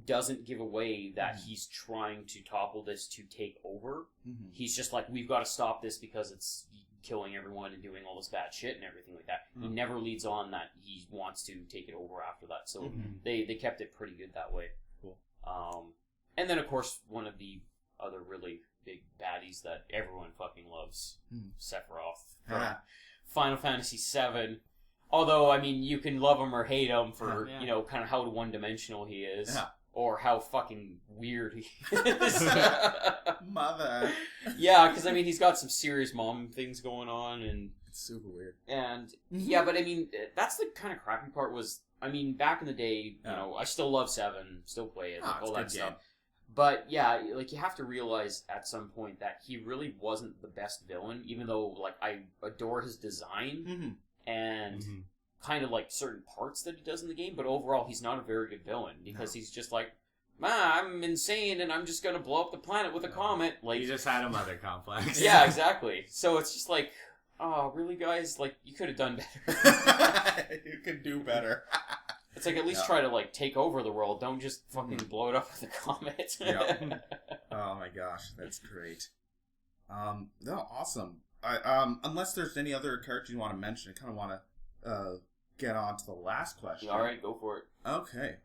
doesn't give away that he's trying to topple this to take over. He's just like, we've got to stop this because it's killing everyone and doing all this bad shit and everything like that. He never leads on that he wants to take it over after that. So they kept it pretty good that way. Cool. And then, of course, one of the other really big baddies that everyone fucking loves, Sephiroth from Final Fantasy VII. Although, I mean, you can love him or hate him for, Yeah. you know, kind of how one-dimensional he is. Yeah. Or how fucking weird he is. Mother. Yeah, because, I mean, he's got some serious mom things going on, and... It's super weird. And, yeah, but, I mean, that's the kind of crappy part was... I mean, back in the day, you know, I still love 7, still play it, like, all that stuff. But, yeah, like, you have to realize at some point that he really wasn't the best villain, even though, like, I adore his design, and kind of, like, certain parts that he does in the game, but overall, he's not a very good villain, because he's just like, I'm insane, and I'm just gonna blow up the planet with a comet. Like, he just had a mother complex. Yeah, exactly. So it's just like, oh, really, guys? Like, you could have done better. You could do better. It's like, at least try to, like, take over the world. Don't just fucking blow it up with a comet. Yeah. Oh my gosh, that's great. No, awesome. Unless there's any other characters you want to mention, I kind of want to get on to the last question. All right, go for it. Okay.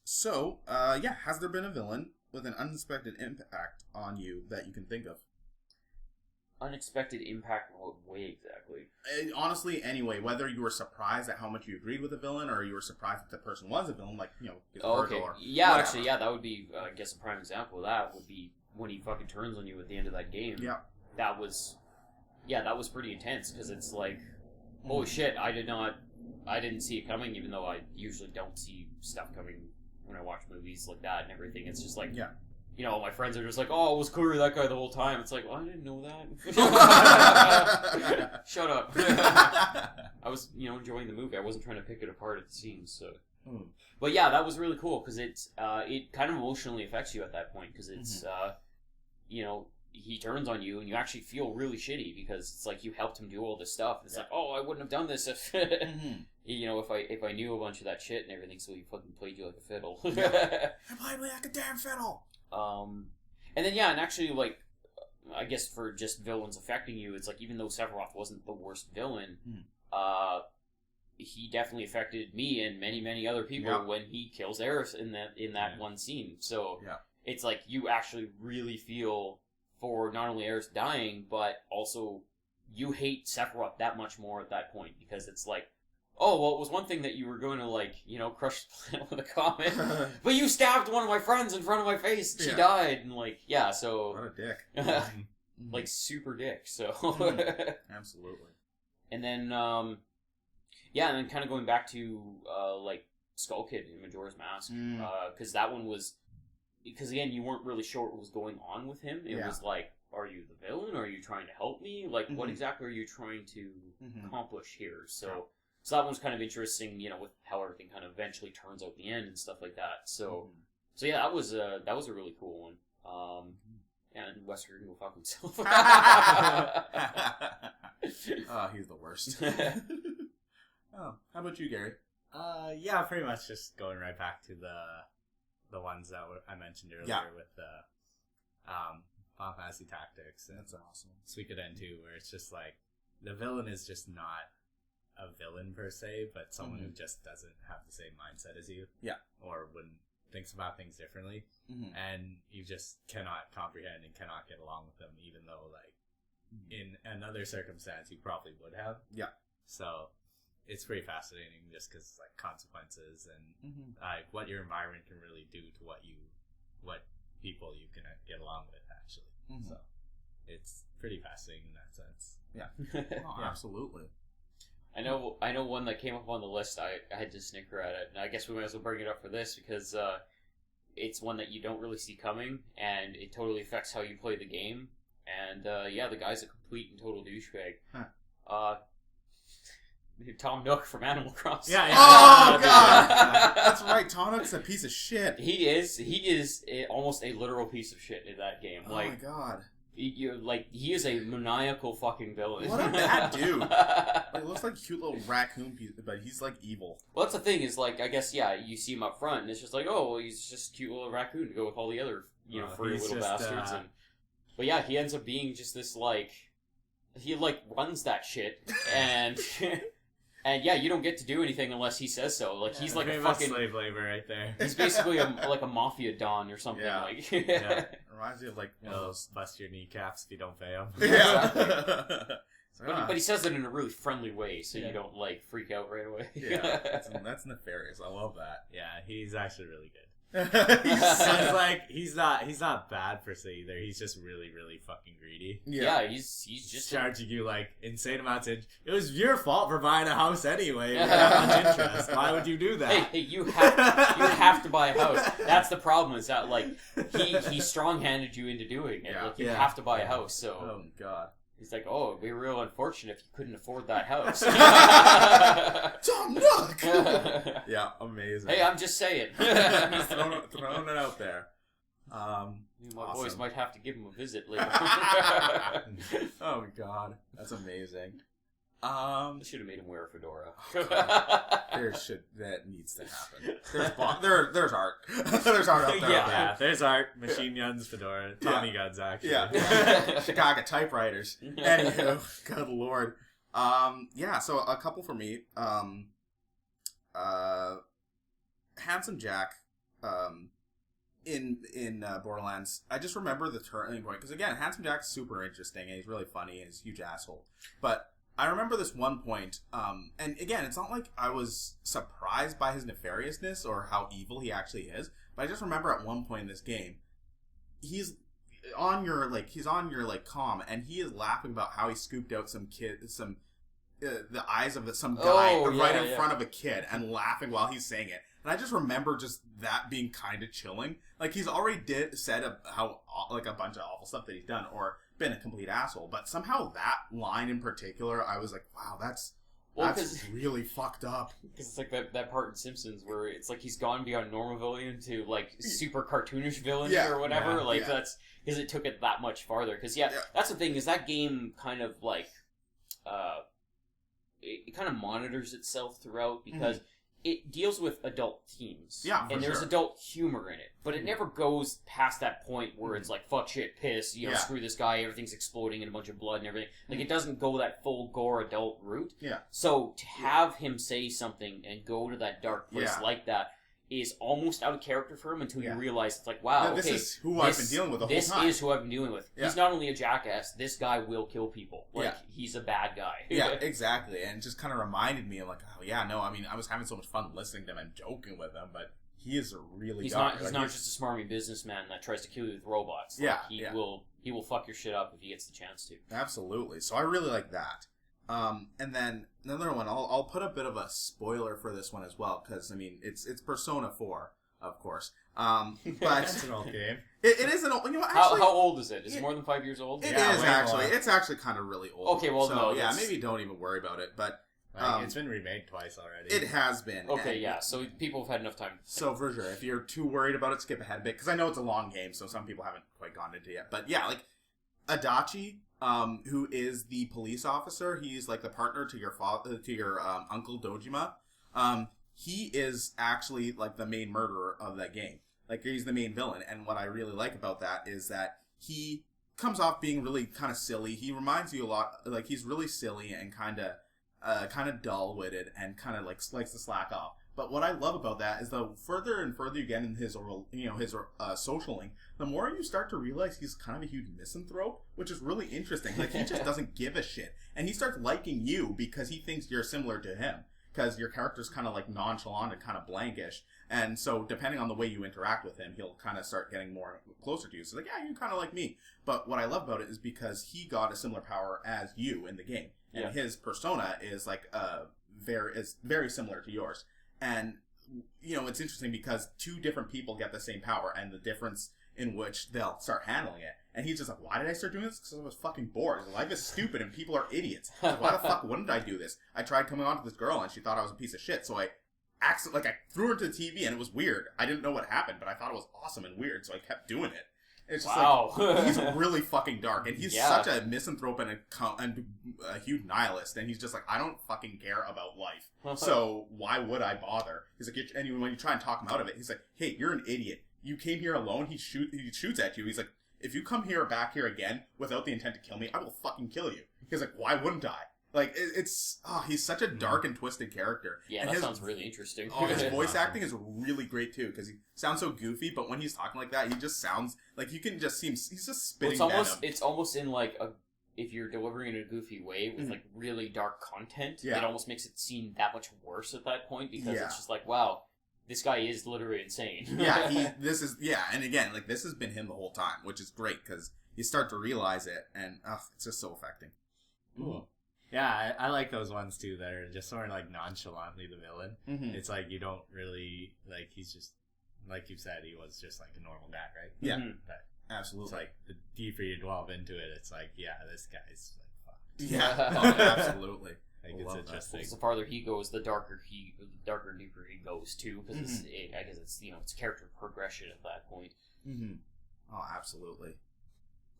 So, has there been a villain with an unexpected impact on you that you can think of? Unexpected impact in what way exactly? Honestly, anyway, whether you were surprised at how much you agreed with the villain, or you were surprised that the person was a villain, like, you know, okay. or Yeah, whatever. actually, yeah, that would be, I guess, a prime example of that would be when he fucking turns on you at the end of that game. Yeah. That was pretty intense, because it's like, holy shit, I didn't see it coming, even though I usually don't see stuff coming when I watch movies like that and everything. It's just like, you know, my friends are just like, oh, it was clearly that guy the whole time. It's like, well, I didn't know that. Shut up. I was, you know, enjoying the movie. I wasn't trying to pick it apart at the seams, so. But yeah, that was really cool, because it kind of emotionally affects you at that point, because it's, you know, he turns on you, and you actually feel really shitty, because it's like you helped him do all this stuff. It's like, oh, I wouldn't have done this if, you know, if I knew a bunch of that shit and everything, so he fucking played you like a fiddle. I played me like a damn fiddle! And then, yeah, and actually, like, I guess for just villains affecting you, it's like, even though Sephiroth wasn't the worst villain, he definitely affected me and many, many other people when he kills Aerith in that one scene. So, it's like, you actually really feel for not only Aerith dying, but also you hate Sephiroth that much more at that point, because it's like, oh, well, it was one thing that you were going to, like, you know, crush the planet with a comet, but you stabbed one of my friends in front of my face, and she died, and, like, yeah, so... What a dick. Like, super dick, so... Absolutely. And then, and then kind of going back to, like, Skull Kid in Majora's Mask, because that one was... Because, again, you weren't really sure what was going on with him. It was like, are you the villain? Are you trying to help me? Like, what exactly are you trying to accomplish here? So that one's kind of interesting, you know, with how everything kind of eventually turns out at the end and stuff like that. So yeah, that was a really cool one. And Wesker can go fuck himself. Oh, he's the worst. Oh, how about you, Gary? Yeah, pretty much just going right back to the ones that I mentioned earlier with the Final Fantasy Tactics. And that's awesome. Suikoden 2, where it's just like, the villain is just not a villain per se, but someone who just doesn't have the same mindset as you. Yeah. Or thinks about things differently. And you just cannot comprehend and cannot get along with them, even though, like, in another circumstance, you probably would have. Yeah. So, it's pretty fascinating just because, like, consequences and what your environment can really do to what people you can get along with, actually. So, it's pretty fascinating in that sense. Yeah. Oh, absolutely. I know one that came up on the list. I had to snicker at it, and I guess we might as well bring it up for this because it's one that you don't really see coming, and it totally affects how you play the game. And the guy's a complete and total douchebag. Tom Nook from Animal Crossing. Yeah. Oh god, that's right. Tom Nook's a piece of shit. He is almost a literal piece of shit in that game. Oh my god. He is a maniacal fucking villain. What a bad dude. Like, it looks like a cute little raccoon piece, but he's like evil. Well, that's the thing is, like, I guess, you see him up front, and it's just like, oh, well, he's just a cute little raccoon to go with all the other, furry little bastards. But yeah, he ends up being just this, like, he, like, runs that shit, and... And yeah, you don't get to do anything unless he says so. Like, he's like a fucking slave labor right there. He's basically like a mafia don or something. Yeah. Like, Reminds me of like one of those bust your kneeccaps if you don't pay him. Yeah. But he says it in a really friendly way, so you don't like freak out right away. Yeah, that's nefarious. I love that. Yeah, he's actually really good. He's like he's not bad per se either. He's just really, really fucking greedy. Yeah, he's just charging you like insane amounts of. It was your fault for buying a house anyway. You had much interest. Why would you do that? Hey, you have to buy a house. That's the problem. Is that like he strong-handed you into doing it. Like you have to buy a house. So oh god. He's like, oh, it'd be real unfortunate if you couldn't afford that house. Tom Nook! Yeah, amazing. Hey, I'm just saying. He's throwing it out there. My awesome. boys might have to give him a visit later. Oh god, that's amazing. I should have made him wear a fedora. That needs to happen. There's art. There's art out there. Yeah, there's art. Machine guns, fedora, Tommy guns, actually. Yeah. Chicago typewriters. Anywho, good lord. So a couple for me. Handsome Jack. In Borderlands, I just remember the turning point because again, Handsome Jack's super interesting and he's really funny and he's a huge asshole. But I remember this one point, and again, it's not like I was surprised by his nefariousness or how evil he actually is, but I just remember at one point in this game, he's on your comm, and he is laughing about how he scooped out the eyes of some guy in front of a kid and laughing while he's saying it. And I just remember just that being kind of chilling. Like, he's already said how, like, a bunch of awful stuff that he's done or been a complete asshole. But somehow that line in particular, I was like, wow, that's really fucked up. Because it's like that part in Simpsons where it's like he's gone beyond normal villain to, like, super cartoonish villain or whatever. That's because it took it that much farther. Because, that's the thing, is that game kind of, like, it kind of monitors itself throughout because... Mm-hmm. It deals with adult themes. Yeah, and there's adult humor in it. But it never goes past that point where it's like, fuck, shit, piss, screw this guy, everything's exploding and a bunch of blood and everything. Like, it doesn't go that full gore adult route. Yeah. So, to have him say something and go to that dark place like that is almost out of character for him until you realize it's like, wow, this is who I've been dealing with the whole time. This is who I've been dealing with. Yeah. He's not only a jackass, this guy will kill people. Like, he's a bad guy. Yeah, exactly. And it just kind of reminded me of like, oh yeah, no, I mean, I was having so much fun listening to him and joking with him, but he is a really He's not just a smarmy businessman that tries to kill you with robots. Like, he will fuck your shit up if he gets the chance to. Absolutely. So I really like that. And then another one, I'll put a bit of a spoiler for this one as well, because I mean it's Persona 4, of course. But that's an old game. It is an old. Actually, how old is it? Is it more than 5 years old? It is actually. More. It's actually kind of really old. Okay, well, so, maybe don't even worry about it. But it's been remade twice already. It has been. Okay, so people have had enough time. So for sure, if you're too worried about it, skip ahead a bit because I know it's a long game, so some people haven't quite gone into it yet. But yeah, like Adachi. Who is the police officer? He's like the partner to your uncle Dojima. He is actually like the main murderer of that game. Like he's the main villain. And what I really like about that is that he comes off being really kind of silly. He reminds you a lot, like he's really silly and kind of dull-witted and kind of like likes to slack off. But what I love about that is the further and further you get in his social link, the more you start to realize he's kind of a huge misanthrope, which is really interesting. Like, he just doesn't give a shit. And he starts liking you because he thinks you're similar to him. Because your character's kind of, like, nonchalant and kind of blankish. And so, depending on the way you interact with him, he'll kind of start getting more closer to you. So, like, yeah, you're kind of like me. But what I love about it is because he got a similar power as you in the game. And his persona is, like, very similar to yours. And, it's interesting because two different people get the same power and the difference in which they'll start handling it. And he's just like, why did I start doing this? Because I was fucking bored. Life is stupid and people are idiots. Like, why the fuck wouldn't I do this? I tried coming on to this girl and she thought I was a piece of shit. So I threw her into the TV and it was weird. I didn't know what happened, but I thought it was awesome and weird. So I kept doing it. It's just like, he's really fucking dark. And he's such a misanthrope and a huge nihilist. And he's just like, I don't fucking care about life. So why would I bother? He's like, and when you try and talk him out of it, he's like, hey, you're an idiot. You came here alone. He shoots at you. He's like, if you come back here again without the intent to kill me, I will fucking kill you. He's like, why wouldn't I? Like, he's such a dark and twisted character. Yeah, and that sounds really interesting. His voice acting is really great, too, because he sounds so goofy, but when he's talking like that, he just sounds like you can just see him, he's just spitting venom. It's almost in, like, if you're delivering in a goofy way with like really dark content, Yeah. it almost makes it seem that much worse at that point because Yeah. it's just like, wow, this guy is literally insane. And again, like, this has been him the whole time, which is great, because you start to realize it, and it's just so affecting. Cool. Yeah, I like those ones too that are just sort of like nonchalantly the villain. Mm-hmm. It's like you don't really, like, he's just, like you said, he was just like a normal guy, right? Yeah, But absolutely. it's like, the deeper you delve into it, it's like, yeah, this guy's like, fucked. Yeah, oh, absolutely. Like, I it's love that. interesting. The farther he goes, the darker deeper he goes too, because I guess it's it's character progression at that point. Mm-hmm. Oh, absolutely.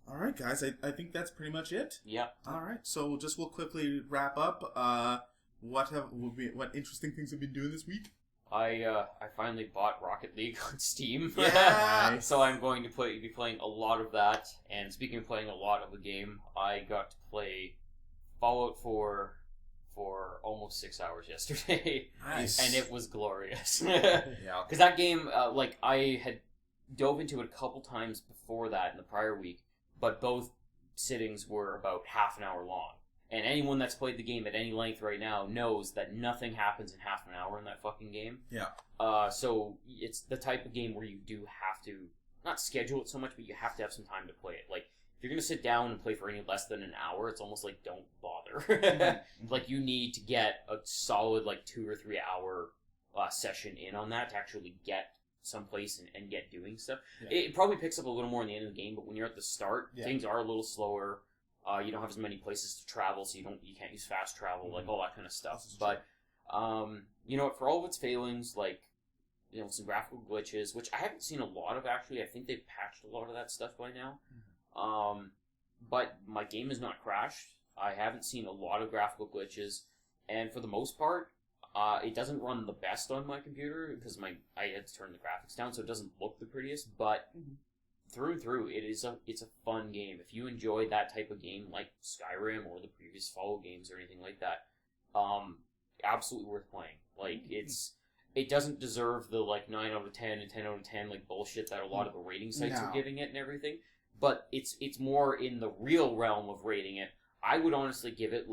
All right, guys. I think that's pretty much it. Yeah. All right. So we'll quickly wrap up. What interesting things have been doing this week? I finally bought Rocket League on Steam. Yeah. Nice. So I'm going to be playing a lot of that. And speaking of playing a lot of a game, I got to play Fallout 4 for almost 6 hours yesterday. Nice. And it was glorious. Yeah. Because that game, I had dove into it a couple times before that in the prior week, but both sittings were about half an hour long. And anyone that's played the game at any length right now knows that nothing happens in half an hour in that fucking game. Yeah. So it's the type of game where you do have to, not schedule it so much, but you have to have some time to play it. Like, if you're going to sit down and play for any less than an hour, it's almost like, don't bother. Like, you need to get a solid, 2 or 3 hour session in on that to actually get someplace and get doing stuff. Yeah. It probably picks up a little more in the end of the game, but when you're at the start, Yeah. things are a little slower. You don't have as many places to travel, so you can't use fast travel, like all that kind of stuff. But for all of its failings, some graphical glitches, which I haven't seen a lot of actually. I think they've patched a lot of that stuff by now. But my game has not crashed. I haven't seen a lot of graphical glitches, and for the most part, it doesn't run the best on my computer because I had to turn the graphics down, so it doesn't look the prettiest. But through and through, it's a fun game. If you enjoy that type of game, like Skyrim or the previous Fallout games or anything like that, absolutely worth playing. Like it doesn't deserve the 9 out of 10 and 10 out of 10 bullshit that a lot of the rating sites are giving it and everything. But it's more in the real realm of rating it. I would honestly give it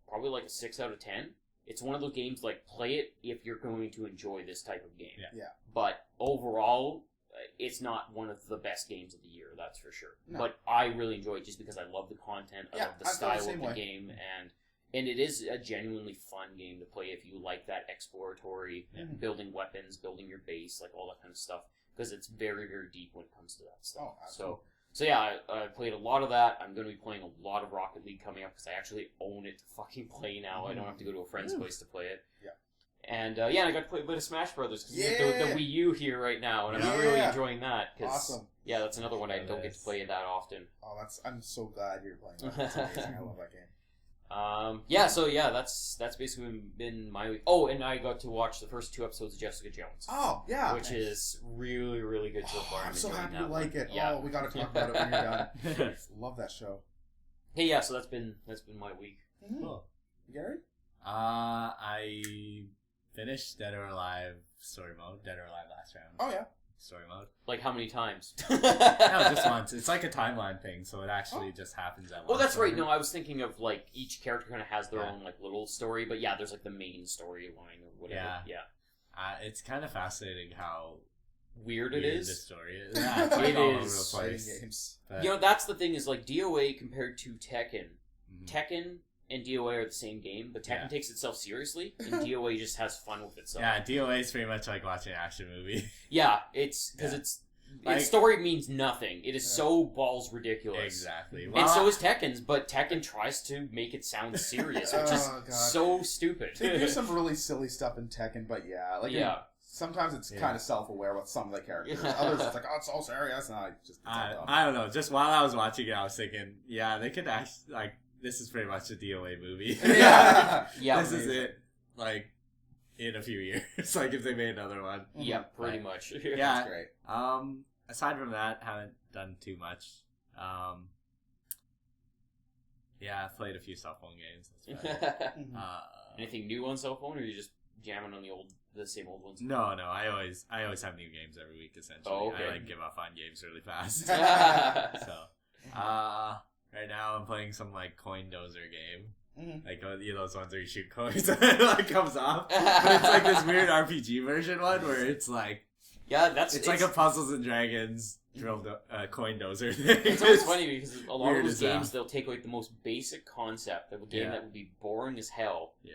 probably a 6 out of 10. It's one of those games play it if you're going to enjoy this type of game. Yeah. But overall, it's not one of the best games of the year, that's for sure. No. But I really enjoy it just because I love the content, I love the style of the game, and it is a genuinely fun game to play if you like that exploratory, building weapons, building your base, all that kind of stuff, because it's very, very deep when it comes to that stuff. Oh, absolutely. So yeah, I played a lot of that. I'm going to be playing a lot of Rocket League coming up because I actually own it to fucking play now. I don't have to go to a friend's place to play it. Yeah. And and I got to play a bit of Smash Brothers because we have the Wii U here right now, and I'm Yeah. really enjoying that. Cause, Awesome. Yeah, that's another one I don't get to play that often. Oh, I'm so glad you're playing that. That's amazing. I love that game. That's basically been my week. Oh, and I got to watch the first 2 episodes of Jessica Jones. Oh, yeah. Which is really, really good so far. I'm so enjoying happy that you like one. it. Yeah. Oh, we got to talk about it when you're done. Love that show. Hey, yeah, so that's been my week. Cool. Gary? I finished Dead or Alive story mode. Dead or Alive last round. Oh, yeah. Story mode. How many times? No, just once. It's like a timeline thing, so it actually just happens at once. Oh, that's right. No, I was thinking of each character kind of has their Yeah. own little story, but yeah, there's the main storyline or whatever. Yeah. It's kind of fascinating how Weird it weird is. this story is. Yeah, it's It all over is. the place. Games. But, That's the thing is DOA compared to Tekken. mhm. Tekken and DOA are the same game, but Tekken Yeah. takes itself seriously, and DOA just has fun with itself. Yeah, DOA is pretty much like watching an action movie. Yeah, it's because Yeah. its story means nothing. It is so balls ridiculous. Exactly. And so is Tekken's, but Tekken tries to make it sound serious, which is Oh, God. so stupid. They do some really silly stuff in Tekken, but yeah. Sometimes it's Yeah. kind of self-aware with some of the characters. Yeah. Others, it's oh, it's so serious. No, it's all dumb. I don't know. Just while I was watching it, I was thinking, yeah, they could actually this is pretty much a DOA movie. Yeah. Yeah, This is it. In a few years, if they made another one. Yeah, pretty Right. much. Yeah. That's great. Aside from that, haven't done too much. Yeah, I've played a few cell phone games. That's about it. Anything new on cell phone, or are you just jamming on the same old ones? No, I always have new games every week. Essentially, Oh, okay. I give up on games really fast. Yeah. So, Right now, I'm playing some like coin dozer game. Mhm. Like those ones where you shoot coins and it like comes off. But it's like this weird RPG version one where it's like it's like a Puzzles and Dragons coin dozer thing. It's always funny because a lot of those Weird as games they'll take like the most basic concept of a game that would be boring as hell. Yeah.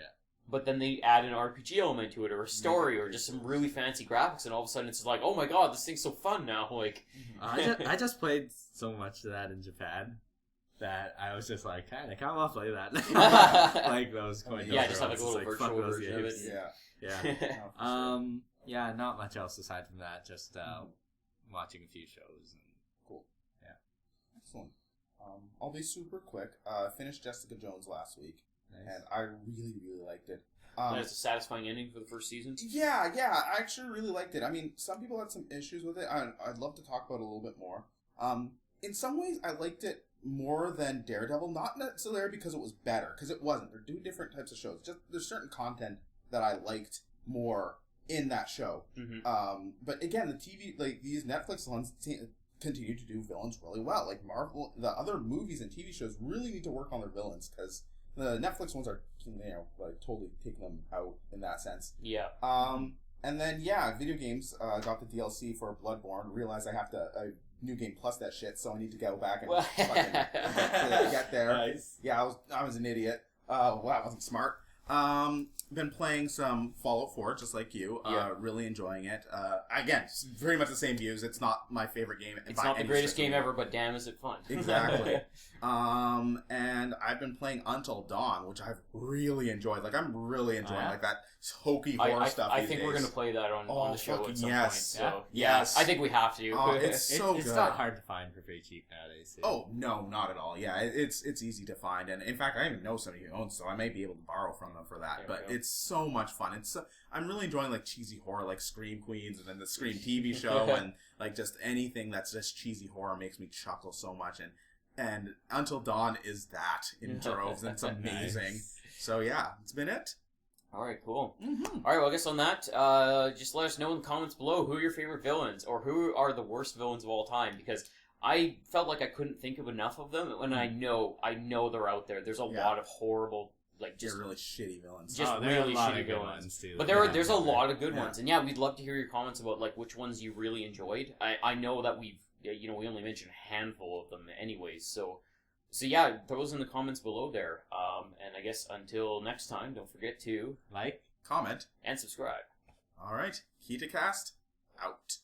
But then they add an RPG element to it, or a story, or just some really fancy graphics, and all of a sudden it's like, oh my god, this thing's so fun now. Like, I just played so much of that in Japan that I was just like, I kind of want to play that. Like those coin yeah, dozer just have like a ones. little It's like, virtual fuck those version of it. games. Yeah. Yeah. No, for sure. Yeah, not much else aside from that. Just watching a few shows. And Cool. Yeah. Excellent. I'll be super quick. Finished Jessica Jones last week, nice. and I really, really liked it. It's a satisfying ending for the first season. Yeah, I actually really liked it. I mean, some people had some issues with it. I'd love to talk about it a little bit more. In some ways, I liked it more than Daredevil, not necessarily because it was better, because it wasn't. They're two different types of shows. Just there's certain content that I liked more in that show. Mm-hmm. But again, the TV, like these Netflix ones, continue to do villains really well. Like Marvel, the other movies and TV shows really need to work on their villains because the Netflix ones are, like totally taking them out in that sense. Yeah. And then video games. Got the DLC for Bloodborne. Realized I have to New Game Plus that shit, so I need to go back and fucking get there. Nice. Yeah, I was an idiot. Well, I wasn't smart. Been playing some Fallout 4, just like you. Really enjoying it. Again, very much the same views. It's not my favorite game. It's not the greatest game ever, but damn, is it fun. Exactly. And I've been playing Until Dawn, which I've really enjoyed. Like, I'm really enjoying like that hokey horror stuff. I think we're gonna play that on the show at some point. So yes. I think we have to. It's so good. It's not hard to find for very cheap nowadays. Too. Oh no, not at all. Yeah, it's easy to find, and in fact, I even know somebody who owns, so I may be able to borrow from them for that. But it's so much fun. I'm really enjoying like cheesy horror, like Scream Queens, and then the Scream TV show, and like just anything that's just cheesy horror makes me chuckle so much. And Until Dawn is that in droves, and it's amazing. Nice. So yeah, it's been it. All right, cool. Mm-hmm. All right, well, I guess on that, just let us know in the comments below who are your favorite villains, or who are the worst villains of all time, because I felt like I couldn't think of enough of them, and I know they're out there. There's a lot of horrible, like, just really shitty villains. Just really shitty villains. Too, but there's a lot of good ones, and we'd love to hear your comments about like which ones you really enjoyed. I know that we only mentioned a handful of them anyways, so yeah, throw those in the comments below there. And I guess until next time, don't forget to like, comment, and subscribe. All right, KitaCast out.